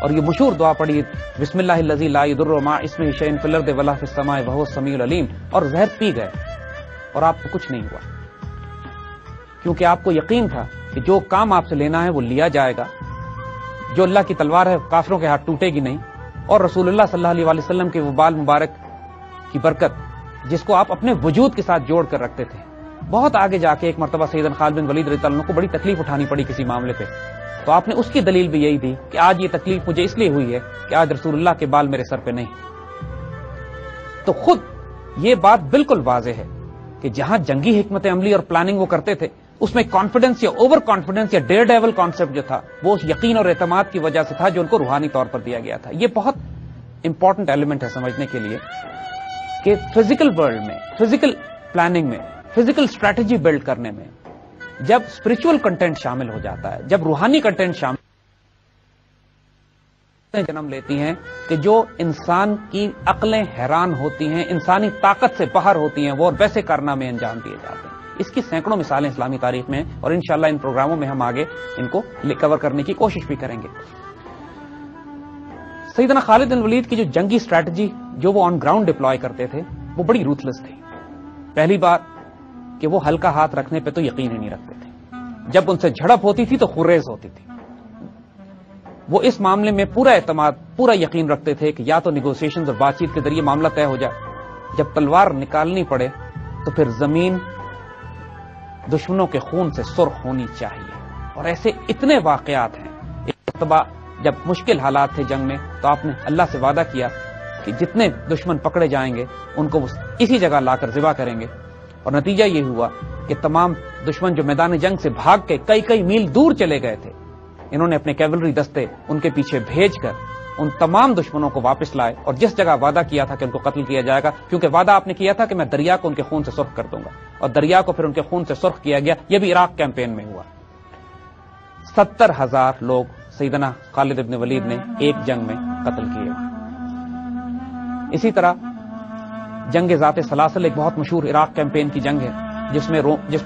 اور یہ مشہور دعا پڑھی، بسم اللہ الذی لا یضر مع اسمہ شیء فی الارض ولا فی السماء وہو السمیع العلیم، اور زہر پی گئے اور آپ کو کچھ نہیں ہوا، کیونکہ آپ کو یقین تھا کہ جو کام آپ سے لینا ہے وہ لیا جائے گا، جو اللہ کی تلوار ہے کافروں کے ہاتھ ٹوٹے گی نہیں، اور رسول اللہ صلی اللہ علیہ وآلہ وسلم کے وہ بال مبارک کی برکت جس کو آپ اپنے وجود کے ساتھ جوڑ کر رکھتے تھے۔ بہت آگے جا کے ایک مرتبہ سیدنا خالد بن ولید رضی اللہ عنہ کو بڑی تکلیف اٹھانی پڑی کسی معاملے پہ، تو آپ نے اس کی دلیل بھی یہی دی کہ آج یہ تکلیف مجھے اس لیے ہوئی ہے کہ آج رسول اللہ کے بال میرے سر پہ نہیں۔ تو خود یہ بات بالکل واضح ہے کہ جہاں جنگی حکمت عملی اور پلاننگ وہ کرتے تھے، اس میں کانفیڈنس یا اوور کانفیڈنس یا ڈیئر ڈیول کانسیپٹ جو تھا وہ اس یقین اور اعتماد کی وجہ سے تھا جو ان کو روحانی طور پر دیا گیا تھا۔ یہ بہت امپورٹنٹ ایلیمنٹ ہے سمجھنے کے لیے کہ فزیکل ورلڈ میں، فزیکل پلاننگ میں، فزیکل اسٹریٹجی بلڈ کرنے میں جب اسپرچول کنٹینٹ شامل ہو جاتا ہے، جب روحانی کنٹینٹ شامل جنم لیتی ہیں کہ جو انسان کی عقلیں حیران ہوتی ہیں، انسانی طاقت سے باہر ہوتی ہیں، وہ اور ویسے کارنامے انجام دیے جاتے ہیں۔ اس کی سینکڑوں مثالیں اسلامی تاریخ میں ہیں، اور انشاءاللہ ان پروگراموں میں ہم آگے ان کو کور کرنے کی کوشش بھی کریں گے۔ سیدنا خالد بن ولید کی جو جنگی اسٹریٹجی جو وہ آن گراؤنڈ ڈپلوائے کرتے تھے وہ بڑی روتھلیس تھی۔ پہلی بات کہ وہ ہلکا ہاتھ رکھنے پہ تو یقین ہی نہیں رکھتے تھے، جب ان سے جھڑپ ہوتی تھی تو خریز ہوتی تھی. وہ اس معاملے میں پورا اعتماد، پورا یقین رکھتے تھے کہ یا تو نیگوسیشنز اور بات چیت کے ذریعے معاملہ طے ہو جائے، جب تلوار نکالنی پڑے تو پھر زمین دشمنوں کے خون سے سرخ ہونی چاہیے. اور ایسے اتنے واقعات ہیں. ایک مرتبہ جب مشکل حالات تھے جنگ میں تو آپ نے اللہ سے وعدہ کیا کہ جتنے دشمن پکڑے جائیں گے ان کو اسی جگہ لا کر ذبح کریں گے، اور نتیجہ یہ ہوا کہ تمام دشمن جو میدان جنگ سے بھاگ کے کئی کئی میل دور چلے گئے تھے، انہوں نے اپنے کیولری دستے ان کے پیچھے بھیج کر ان تمام دشمنوں کو واپس لائے، اور جس جگہ وعدہ کیا تھا کہ ان کو قتل کیا جائے گا، کیونکہ وعدہ آپ نے کیا تھا کہ میں دریا کو ان کے خون سے سرخ کر دوں گا، اور دریا کو پھر ان کے خون سے سرخ کیا گیا. یہ بھی عراق کیمپین میں ہوا. 70,000 لوگ سیدنا خالد ابن ولید نے ایک جنگ میں قتل کیے. اسی طرح جنگ ذات سلاسل ایک بہت مشہور عراق کیمپین کی جنگ ہے جس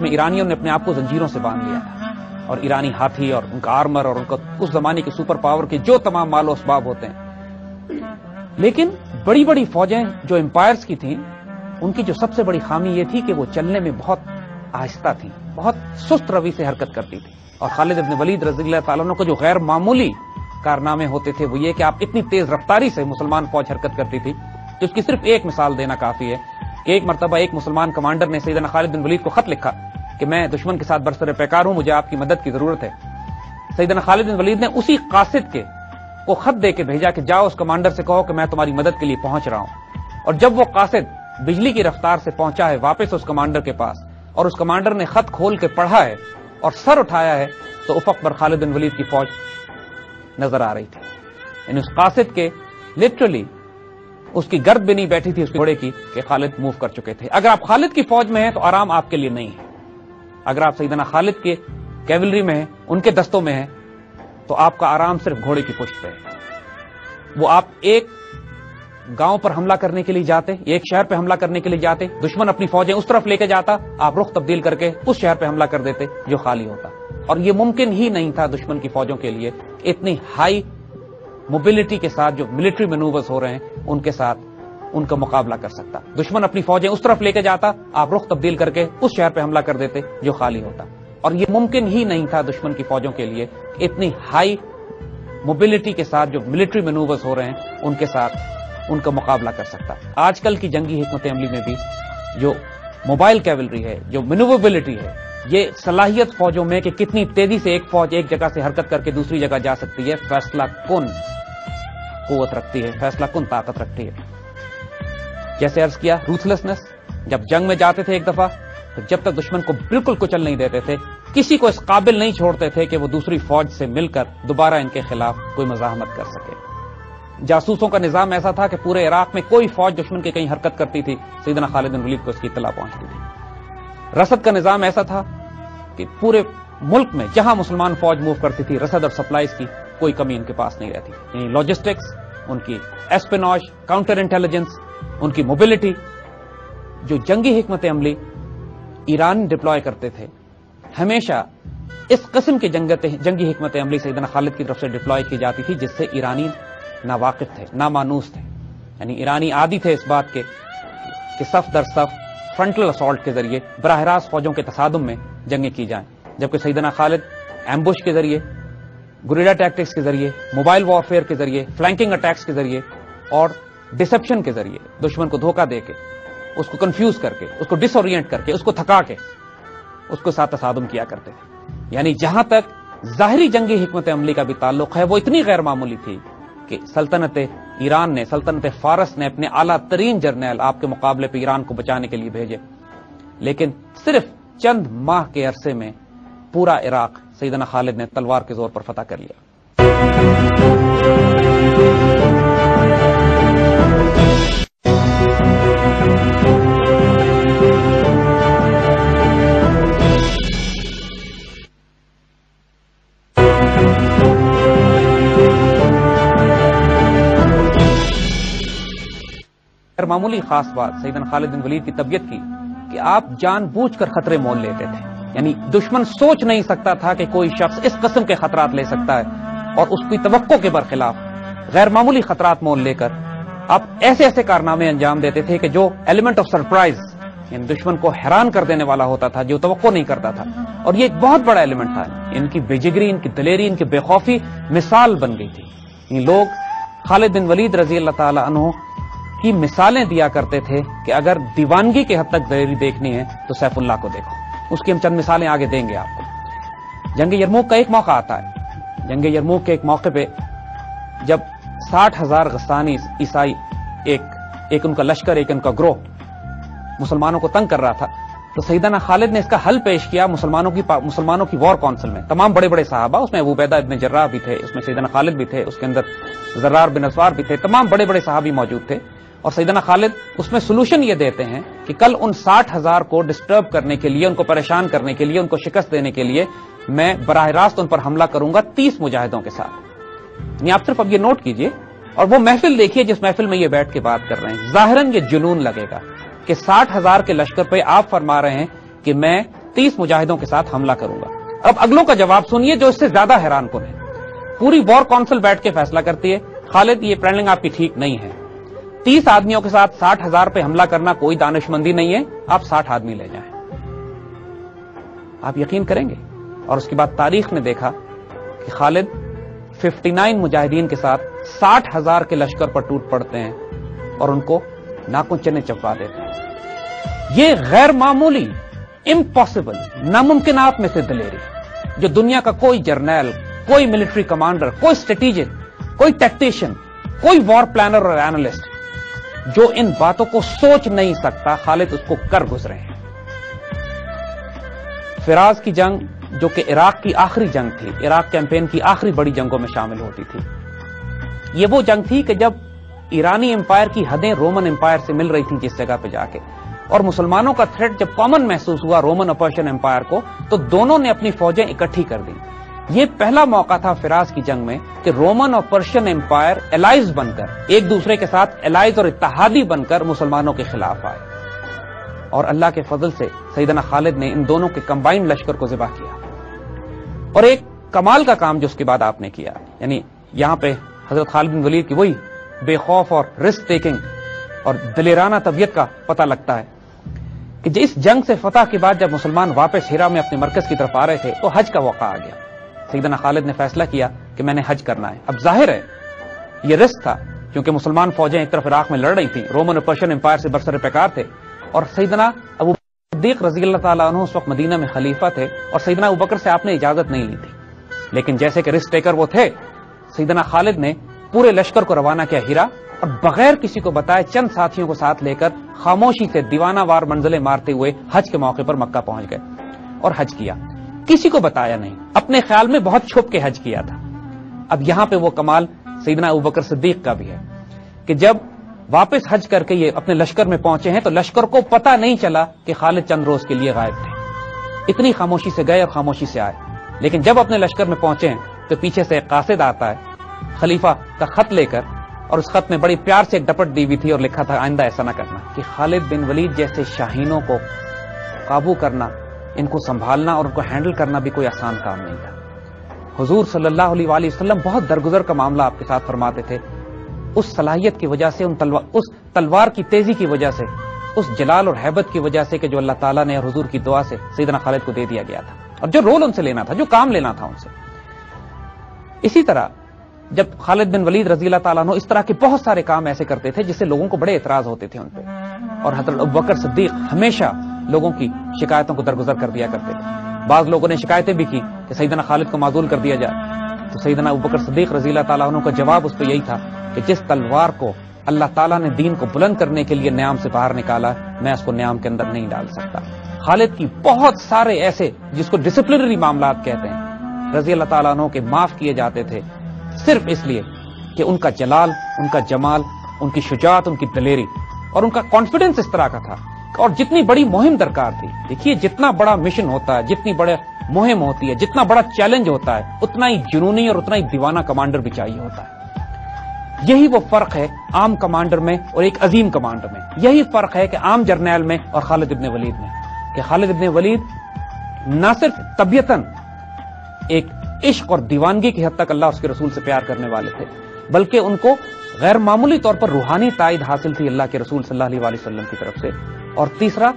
میں ایرانیوں نے اپنے آپ کو زنجیروں سے باندھ لیا تھا، اور ایرانی ہاتھی اور ان کا آرمر اور ان کا اس زمانے کے سپر پاور کے جو تمام مال و اسباب ہوتے ہیں. لیکن بڑی بڑی فوجیں جو امپائرز کی تھیں ان کی جو سب سے بڑی خامی یہ تھی کہ وہ چلنے میں بہت آہستہ تھیں، بہت سست روی سے حرکت کرتی تھی. اور خالد ابن ولید رضی اللہ تعالیٰ عنہ کو جو غیر معمولی کارنامے ہوتے تھے وہ یہ کہ آپ اتنی تیز رفتاری سے مسلمان فوج حرکت کرتی تھی کہ اس کی صرف ایک مثال دینا کافی ہے. ایک مرتبہ ایک مسلمان کمانڈر نے سیدنا خالد بن ولید کو خط لکھا کہ میں دشمن کے ساتھ برسر پیکار ہوں، مجھے آپ کی مدد کی ضرورت ہے. سیدنا خالد بن ولید نے اسی قاصد کو خط دے کے بھیجا کہ جاؤ اس کمانڈر سے کہو کہ میں تمہاری مدد کے لیے پہنچ رہا ہوں. اور جب وہ قاصد بجلی کی رفتار سے پہنچا ہے واپس اس کمانڈر کے پاس، اور اس کمانڈر نے خط کھول کے پڑھا ہے اور سر اٹھایا ہے، تو افق پر خالد بن ولید کی فوج نظر آ رہی تھی. یعنی اس قاصد کے لٹرلی اس کی گرد بھی نہیں بیٹھی تھی اس گھوڑے کی کہ خالد موو کر چکے تھے. اگر آپ خالد کی فوج میں ہیں تو آرام آپ کے لیے نہیں ہے. اگر آپ سیدنا خالد کے کیولری میں ہیں، ان کے دستوں میں ہیں، تو آپ کا آرام صرف گھوڑے کی پشت پہ ہے. وہ آپ ایک گاؤں پر حملہ کرنے کے لیے جاتے، ایک شہر پہ حملہ کرنے کے لیے جاتے، دشمن اپنی فوجیں اس طرف لے کے جاتا، آپ رخ تبدیل کر کے اس شہر پہ حملہ کر دیتے جو خالی ہوتا. اور یہ ممکن ہی نہیں تھا دشمن کی فوجوں کے لیے اتنی ہائی موبلٹی کے ساتھ جو ملٹری مینوورز ہو رہے ہیں ان کے ساتھ ان کا مقابلہ کر سکتا. دشمن اپنی فوجیں اس طرف لے کے جاتا، آپ رخ تبدیل کر کے اس شہر پہ حملہ کر دیتے جو خالی ہوتا. اور یہ ممکن ہی نہیں تھا دشمن کی فوجوں کے لیے اتنی ہائی موبلٹی کے ساتھ جو ملٹری مینوورز ہو رہے ہیں ان کے ساتھ ان کا مقابلہ کر سکتا. آج کل کی جنگی حکمت عملی میں بھی جو موبائل کیولری ہے، جو مینووربلٹی ہے، یہ صلاحیت فوجوں میں کہ کتنی تیزی سے ایک فوج ایک جگہ سے حرکت کر کے دوسری جگہ جا سکتی ہے، فیصلہ کن قوت رکھتی ہے، فیصلہ کن طاقت رکھتی ہے. جیسے عرض کیا، روتھلیسنس. جب جنگ میں جاتے تھے ایک دفعہ تو جب تک دشمن کو بالکل کچل نہیں دیتے تھے، کسی کو اس قابل نہیں چھوڑتے تھے کہ وہ دوسری فوج سے مل کر دوبارہ ان کے خلاف کوئی مزاحمت کر سکے. جاسوسوں کا نظام ایسا تھا کہ پورے عراق میں کوئی فوج دشمن کے کہیں حرکت کرتی تھی سیدنا خالد بن ولید کو اس کی اطلاع پہنچتی تھی. رسد کا نظام ایسا تھا کہ پورے ملک میں جہاں مسلمان فوج موو کرتی تھی رسد اور سپلائز کی کوئی کمی ان کے پاس نہیں رہتی. یعنی لاجسٹکس، ان کی ایسپیناج، کاؤنٹر انٹیلیجنس، ان کی موبلٹی، جو جنگی حکمت عملی ایران ڈپلوائے کرتے تھے، ہمیشہ اس قسم کی جنگی حکمت عملی سیدنا خالد کی طرف سے ڈپلوائے کی جاتی تھی جس سے ایرانی ناواقف تھے، نامانوس تھے. یعنی ایرانی عادی تھے اس بات کے کہ صف در صف فرنٹل اسالٹ کے ذریعے براہ راست فوجوں کے تصادم میں جنگیں کی جائیں، جبکہ سیدنا خالد ایمبوش کے ذریعے، گریلا ٹیکٹکس کے ذریعے، موبائل وارفیئر کے ذریعے، فلینکنگ اٹیکس کے ذریعے اور ڈسپشن کے ذریعے دشمن کو دھوکہ دے کے، اس کو کنفیوز کر کے، اس کو ڈس اورینٹ کر کے، اس کو تھکا کے اس کو ساتھ تصادم کیا کرتے تھے. یعنی جہاں تک ظاہری جنگی حکمت عملی کا بھی تعلق ہے وہ اتنی غیر معمولی تھی کہ سلطنت ایران نے، سلطنت فارس نے اپنے اعلیٰ ترین جرنیل آپ کے مقابلے پہ ایران کو بچانے کے لیے بھیجے، لیکن صرف چند ماہ کے عرصے میں پورا عراق سیدنا خالد نے تلوار کے زور پر فتح کر لیا. معمولی خاص بات سیدنا خالد بن ولید کی طبیعت کی کہ آپ جان بوجھ کر خطرے مول لیتے تھے. یعنی دشمن سوچ نہیں سکتا تھا کہ کوئی شخص اس قسم کے خطرات لے سکتا ہے، اور اس کی توقع کے برخلاف غیر معمولی خطرات مول لے کر آپ ایسے ایسے کارنامے انجام دیتے تھے کہ جو ایلیمنٹ آف سرپرائز یعنی دشمن کو حیران کر دینے والا ہوتا تھا جو توقع نہیں کرتا تھا. اور یہ ایک بہت بڑا ایلیمنٹ تھا. ان کی بے جگری، ان کی دلیری، ان کی بے خوفی مثال بن گئی تھی. یہ لوگ خالد بن ولید رضی اللہ تعالی عنہ کی مثالیں دیا کرتے تھے کہ اگر دیوانگی کے حد تک دلیری دیکھنی ہے تو سیف اللہ کو دیکھو. اس کی ہم چند مثالیں آگے دیں گے آپ کو. جنگ یرموک کا ایک موقع آتا ہے. جنگ یرموک کے ایک موقع پہ جب 60,000 غسانی عیسائی، ایک ان کا لشکر، ایک ان کا گروہ مسلمانوں کو تنگ کر رہا تھا، تو سیدنا خالد نے اس کا حل پیش کیا مسلمانوں کی وار کونسل میں. تمام بڑے بڑے صحابہ، اس میں ابو عبیدہ ابن جراح بھی تھے، اس میں سیدنا خالد بھی تھے، اس کے اندر زرار بن اسوار بھی تھے، تمام بڑے بڑے صحابی موجود تھے. اور سیدنا خالد اس میں سولوشن یہ دیتے ہیں کہ کل ان 60,000 کو ڈسٹرب کرنے کے لیے، ان کو پریشان کرنے کے لیے، ان کو شکست دینے کے لیے میں براہ راست ان پر حملہ کروں گا 30 مجاہدوں کے ساتھ. یعنی آپ صرف اب یہ نوٹ کیجئے اور وہ محفل دیکھیے جس محفل میں یہ بیٹھ کے بات کر رہے ہیں. ظاہراً یہ جنون لگے گا کہ 60,000 کے لشکر پہ آپ فرما رہے ہیں کہ میں 30 مجاہدوں کے ساتھ حملہ کروں گا. اب اگلوں کا جواب سنیے جو اس سے زیادہ حیران کن ہے. پوری وار کونسل بیٹھ کے فیصلہ کرتی ہے، خالد یہ پلاننگ آپ کی ٹھیک نہیں ہے. 30 آدمیوں کے ساتھ 60,000 پہ حملہ کرنا کوئی دانش مندی نہیں ہے، آپ 60 آدمی لے جائیں. آپ یقین کریں گے. اور اس کے بعد تاریخ نے دیکھا کہ خالد 59 مجاہدین کے ساتھ 60,000 کے لشکر پر ٹوٹ پڑتے ہیں اور ان کو ناخن چنے چپا دیتے ہیں. یہ غیر معمولی، امپاسبل، ناممکنات میں سے دلیری جو دنیا کا کوئی جرنیل، کوئی ملٹری کمانڈر، کوئی اسٹریٹجک، کوئی ٹیکٹیشین، کوئی وار پلانر اور اینالسٹ جو ان باتوں کو سوچ نہیں سکتا، خالد اس کو کر گزرے ہیں. فراز کی جنگ جو کہ عراق کی آخری جنگ تھی، عراق کیمپین کی آخری بڑی جنگوں میں شامل ہوتی تھی، یہ وہ جنگ تھی کہ جب ایرانی امپائر کی حدیں رومن امپائر سے مل رہی تھیں جس جگہ پہ جا کے، اور مسلمانوں کا تھریٹ جب کامن محسوس ہوا رومن اور پرشین امپائر کو، تو دونوں نے اپنی فوجیں اکٹھی کر دی. یہ پہلا موقع تھا فراز کی جنگ میں کہ رومن اور پرشین امپائر الائز بن کر، ایک دوسرے کے ساتھ الائز اور اتحادی بن کر مسلمانوں کے خلاف آئے. اور اللہ کے فضل سے سیدنا خالد نے ان دونوں کے کمبائنڈ لشکر کو ذبح کیا. اور ایک کمال کا کام جو اس کے بعد آپ نے کیا، یعنی یہاں پہ حضرت خالد بن ولید کی وہی بے خوف اور رسک ٹیکنگ اور دلیرانہ طبیعت کا پتہ لگتا ہے کہ اس جنگ سے فتح کے بعد جب مسلمان واپس ہیرا میں اپنے مرکز کی طرف آ رہے تھے تو حج کا موقع آ گیا. سیدنا خالد نے فیصلہ کیا کہ میں نے حج کرنا ہے. اب ظاہر ہے یہ رسک تھا کیونکہ مسلمان فوجیں ایک طرف عراق میں لڑ رہی تھیں، رومن اور پرشین امپائر سے برسر پیکار تھے، اور سیدنا ابو صدیق رضی اللہ تعالیٰ عنہ اس وقت مدینہ میں خلیفہ تھے، اور سیدنا ابو بکر سے آپ نے اجازت نہیں لی تھی. لیکن جیسے کہ رسک ٹیکر وہ تھے، سیدنا خالد نے پورے لشکر کو روانہ کیا ہیرا، اور بغیر کسی کو بتائے چند ساتھیوں کو ساتھ لے کر خاموشی سے دیوانہ وار منزلیں مارتے ہوئے حج کے موقع پر مکہ پہنچ گئے اور حج کیا. کسی کو بتایا نہیں، اپنے خیال میں بہت چھپ کے حج کیا تھا. اب یہاں پہ وہ کمال سیدنا ابوبکر صدیق کا بھی ہے کہ جب واپس حج کر کے یہ اپنے لشکر میں پہنچے ہیں تو لشکر کو پتہ نہیں چلا کہ خالد چند روز کے لیے غائب تھے. اتنی خاموشی سے گئے اور خاموشی سے آئے. لیکن جب اپنے لشکر میں پہنچے ہیں تو پیچھے سے ایک قاصد آتا ہے خلیفہ کا خط لے کر، اور اس خط میں بڑی پیار سے ایک ڈپٹ دی ہوئی تھی اور لکھا تھا آئندہ ایسا نہ کرنا، کہ خالد بن ولید جیسے شاہینوں کو قابو کرنا، ان کو سنبھالنا اور ان کو ہینڈل کرنا بھی کوئی آسان کام نہیں تھا. حضور صلی اللہ علیہ وآلہ وسلم بہت درگزر کا معاملہ آپ کے ساتھ فرماتے تھے، اس صلاحیت کی وجہ سے، اس تلوار کی تیزی کی وجہ سے، اس جلال اور ہیبت کی وجہ سے کہ جو اللہ تعالیٰ نے اور حضور کی دعا سے سیدنا خالد کو دے دیا گیا تھا، اور جو رول ان سے لینا تھا، جو کام لینا تھا ان سے. اسی طرح جب خالد بن ولید رضی اللہ تعالیٰ عنہ اس طرح کے بہت سارے کام ایسے کرتے تھے جس سے لوگوں کو بڑے اعتراض ہوتے تھے ان پہ، اور حضرت ابوبکر صدیق ہمیشہ لوگوں کی شکایتوں کو درگزر کر دیا کرتے تھے. بعض لوگوں نے شکایتیں بھی کی کہ سیدنا خالد کو معزول کر دیا جائے، تو سیدنا ابوبکر صدیق رضی اللہ تعالیٰ عنہ کا جواب اس پہ یہی تھا کہ جس تلوار کو اللہ تعالیٰ نے دین کو بلند کرنے کے لیے نیام سے باہر نکالا، میں اس کو نیام کے اندر نہیں ڈال سکتا. خالد کی بہت سارے ایسے جس کو ڈسپلنری معاملات کہتے ہیں رضی اللہ تعالیٰ عنہ کے معاف کیے جاتے تھے صرف اس لیے کہ ان کا جلال، ان کا جمال، ان کی شجاعت، ان کی دلیری اور ان کا کانفیڈنس اس طرح کا تھا. اور جتنی بڑی مہم درکار تھی، دیکھیے جتنا بڑا مشن ہوتا ہے، جتنی بڑے مہم ہوتی ہے، جتنا بڑا چیلنج ہوتا ہے، اتنا ہی جنونی اور اتنا ہی دیوانہ کمانڈر بھی چاہیے ہوتا ہے. یہی وہ فرق ہے عام کمانڈر میں اور ایک عظیم کمانڈر میں. یہی فرق ہے کہ عام جرنیل میں اور خالد ابن ولید میں، کہ خالد ابن ولید نہ صرف طبیعتاً ایک عشق اور دیوانگی کی حد تک اللہ اس کے رسول سے پیار کرنے والے تھے، بلکہ ان کو غیر معمولی طور پر روحانی تائید حاصل تھی اللہ کے رسول صلی اللہ علیہ وسلم کی طرف سے. اور تیسرا،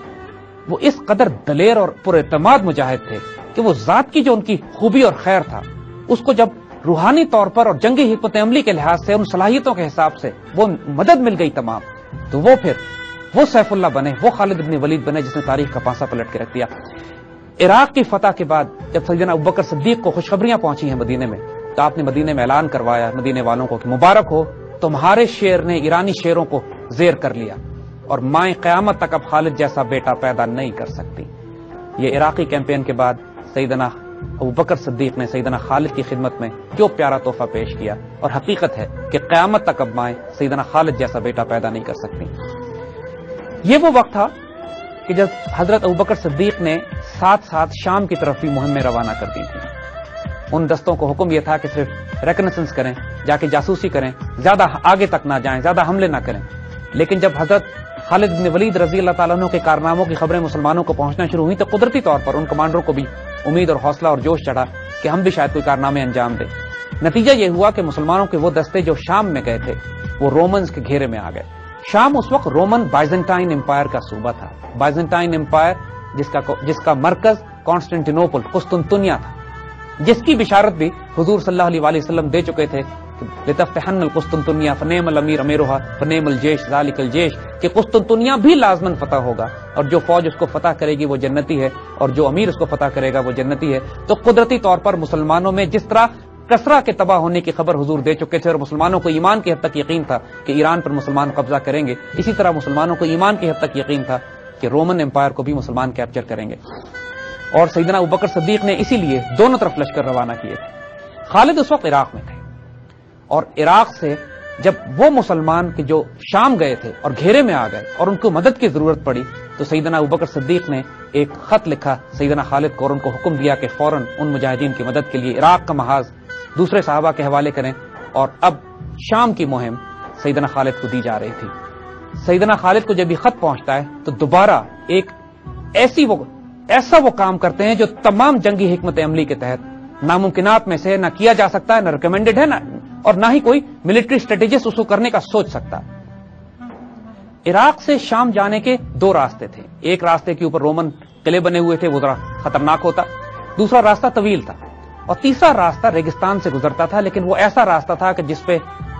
وہ اس قدر دلیر اور پر اعتماد مجاہد تھے کہ وہ ذات کی جو ان کی خوبی اور خیر تھا اس کو جب روحانی طور پر اور جنگی حکمت عملی کے لحاظ سے ان صلاحیتوں کے حساب سے وہ مدد مل گئی تمام، تو وہ پھر وہ سیف اللہ بنے، وہ خالد بن ولید بنے جس نے تاریخ کا پانسا پلٹ کے رکھ دیا۔ عراق کی فتح کے بعد جب سیدنا ابوبکر صدیق کو خوشخبریاں پہنچی ہیں مدینے میں، تو آپ نے مدینے میں اعلان کروایا مدینے والوں کو کہ مبارک ہو، تمہارے شیر نے ایرانی شیروں کو زیر کر لیا اور مائیں قیامت تک اب خالد جیسا بیٹا پیدا نہیں کر سکتی۔ یہ عراقی کیمپین کے بعد سیدنا ابوبکر صدیق نے سیدنا خالد کی خدمت میں جو پیارا تحفہ پیش کیا، اور حقیقت ہے کہ قیامت تک اب مائیں سیدنا خالد جیسا بیٹا پیدا نہیں کر سکتی۔ یہ وہ وقت تھا کہ جب حضرت ابوبکر صدیق نے ساتھ ساتھ شام کی طرف بھی مہمیں روانہ کر دی تھی۔ ان دستوں کو حکم یہ تھا کہ صرف ریکنیسنس کریں، جا کے جاسوسی کریں، زیادہ آگے تک نہ جائیں، زیادہ حملے نہ کریں۔ لیکن جب حضرت خالد بن ولید رضی اللہ تعالیٰ عنہ کے کارناموں کی خبریں مسلمانوں کو پہنچنا شروع ہوئی تو قدرتی طور پر ان کمانڈروں کو بھی امید اور حوصلہ اور جوش چڑھا کہ ہم بھی شاید کوئی کارنامے انجام دیں۔ نتیجہ یہ ہوا کہ مسلمانوں کے وہ دستے جو شام میں گئے تھے وہ رومنز کے گھیرے میں آ گئے۔ شام اس وقت رومن بائزنٹائن امپائر کا صوبہ تھا۔ بائزنٹائن امپائر جس کا مرکز کانسٹینٹینوپل قسطنطنیہ تھا، جس کی بشارت بھی حضور صلی اللہ علیہ وسلم دے چکے تھے لتفتحن القسطنطنیہ فنعم الامیر امیرھا فنعم الجیش ذالک الجیش، کہ قسطنطنیہ بھی لازماً فتح ہوگا اور جو فوج اس کو فتح کرے گی وہ جنتی ہے اور جو امیر اس کو فتح کرے گا وہ جنتی ہے۔ تو قدرتی طور پر مسلمانوں میں جس طرح کسرا کے تباہ ہونے کی خبر حضور دے چکے تھے اور مسلمانوں کو ایمان کی حد تک یقین تھا کہ ایران پر مسلمان قبضہ کریں گے، اسی طرح مسلمانوں کو ایمان کی حد تک یقین تھا کہ رومن امپائر کو بھی مسلمان کیپچر کریں گے۔ اور سیدنا ابوبکر صدیق نے اسی لیے دونوں طرف لشکر روانہ کیے تھے۔ خالد اس وقت عراق میں تھے، اور عراق سے جب وہ مسلمان کہ جو شام گئے تھے اور گھیرے میں آ گئے اور ان کو مدد کی ضرورت پڑی، تو سیدنا ابوبکر صدیق نے ایک خط لکھا سیدنا خالد کو اور ان کو حکم دیا کہ فوراً ان مجاہدین کی مدد کے لیے عراق کا محاذ دوسرے صحابہ کے حوالے کریں، اور اب شام کی مہم سیدنا خالد کو دی جا رہی تھی۔ سیدنا خالد کو جب یہ خط پہنچتا ہے تو دوبارہ ایک ایسا وہ کام کرتے ہیں جو تمام جنگی حکمت عملی کے تحت ناممکنات میں سے نہ کیا جا سکتا ہے، نہ ریکمینڈڈ ہے، اور نہ ہی کوئی ملٹری اسٹریٹجسٹ اس کو کرنے کا سوچ سکتا۔ عراق سے شام جانے کے دو راستے تھے، ایک راستے کے اوپر رومن قلعے بنے ہوئے تھے، وہ ذرا خطرناک ہوتا، دوسرا راستہ طویل تھا، اور تیسرا راستہ ریگستان سے گزرتا تھا، لیکن وہ ایسا راستہ تھا کہ جس پہ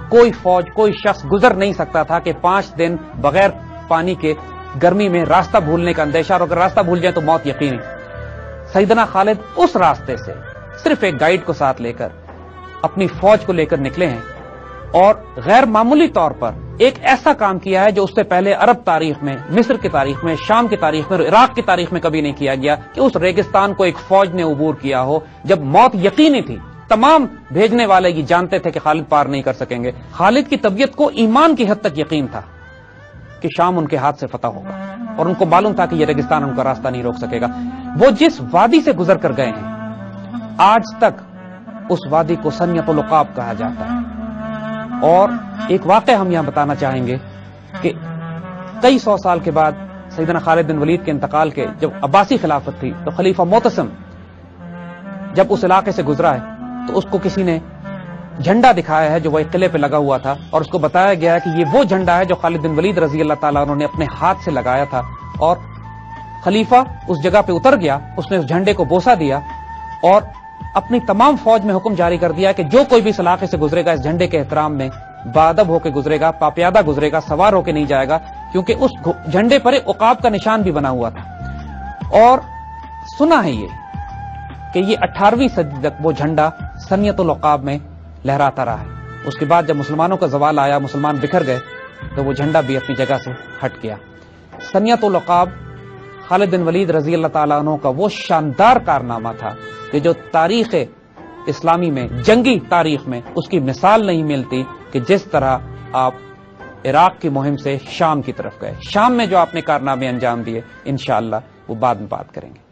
کوئی فوج کوئی شخص گزر نہیں سکتا تھا کہ 5 دن بغیر پانی کے گرمی میں راستہ بھولنے کا اندیشہ، اور اگر راستہ بھول جائے تو موت یقینی۔ سیدنا خالد اس راستے سے صرف ایک گائیڈ کو ساتھ لے کر اپنی فوج کو لے کر نکلے ہیں، اور غیر معمولی طور پر ایک ایسا کام کیا ہے جو اس سے پہلے عرب تاریخ میں، مصر کی تاریخ میں، شام کی تاریخ میں اور عراق کی تاریخ میں کبھی نہیں کیا گیا کہ اس ریگستان کو ایک فوج نے عبور کیا ہو جب موت یقینی تھی۔ تمام بھیجنے والے یہ جانتے تھے کہ خالد پار نہیں کر سکیں گے۔ خالد کی طبیعت کو ایمان کی حد تک یقین تھا کہ شام ان کے ہاتھ سے فتح ہوگا، اور ان کو معلوم تھا کہ یہ ریگستان ان کا راستہ نہیں روک سکے گا۔ وہ جس وادی سے گزر کر گئے ہیں آج تک اس وادی کو سنیت العقاب کہا جاتا ہے۔ اور ایک واقعہ ہم یہاں بتانا چاہیں گے کہ کئی 100 سال کے بعد سیدنا خالد بن ولید کے انتقال کے جب عباسی خلافت تھی تو خلیفہ معتصم جب اس علاقے سے گزرا ہے تو اس کو کسی نے جھنڈا دکھایا ہے جو وہ ایک قلعے پہ لگا ہوا تھا، اور اس کو بتایا گیا ہے کہ یہ وہ جھنڈا ہے جو خالد بن ولید رضی اللہ تعالیٰ عنہ نے اپنے ہاتھ سے لگایا تھا۔ اور خلیفہ اس جگہ پہ اتر گیا، اس نے اس جھنڈے کو بوسہ دیا اور اپنی تمام فوج میں حکم جاری کر دیا کہ جو کوئی بھی اس علاقے سے گزرے گا اس جھنڈے کے احترام میں باادب ہو کے گزرے گا، پاپیادہ گزرے گا، سوار ہو کے نہیں جائے گا، کیونکہ اس جھنڈے پر ایک عقاب کا نشان بھی بنا ہوا تھا۔ اور سنا ہے یہ کہ یہ 18ویں صدی تک وہ جھنڈا سنیت العقاب میں لہراتا رہا ہے۔ اس کے بعد جب مسلمانوں کا زوال آیا، مسلمان بکھر گئے، تو وہ جھنڈا بھی اپنی جگہ سے ہٹ گیا۔ سنیت العقاب خالد بن ولید رضی اللہ تعالیٰ عنہ کا وہ شاندار کارنامہ تھا کہ جو تاریخ اسلامی میں، جنگی تاریخ میں اس کی مثال نہیں ملتی کہ جس طرح آپ عراق کی مہم سے شام کی طرف گئے۔ شام میں جو آپ نے کارنامے انجام دیے انشاءاللہ وہ بعد میں بات کریں گے۔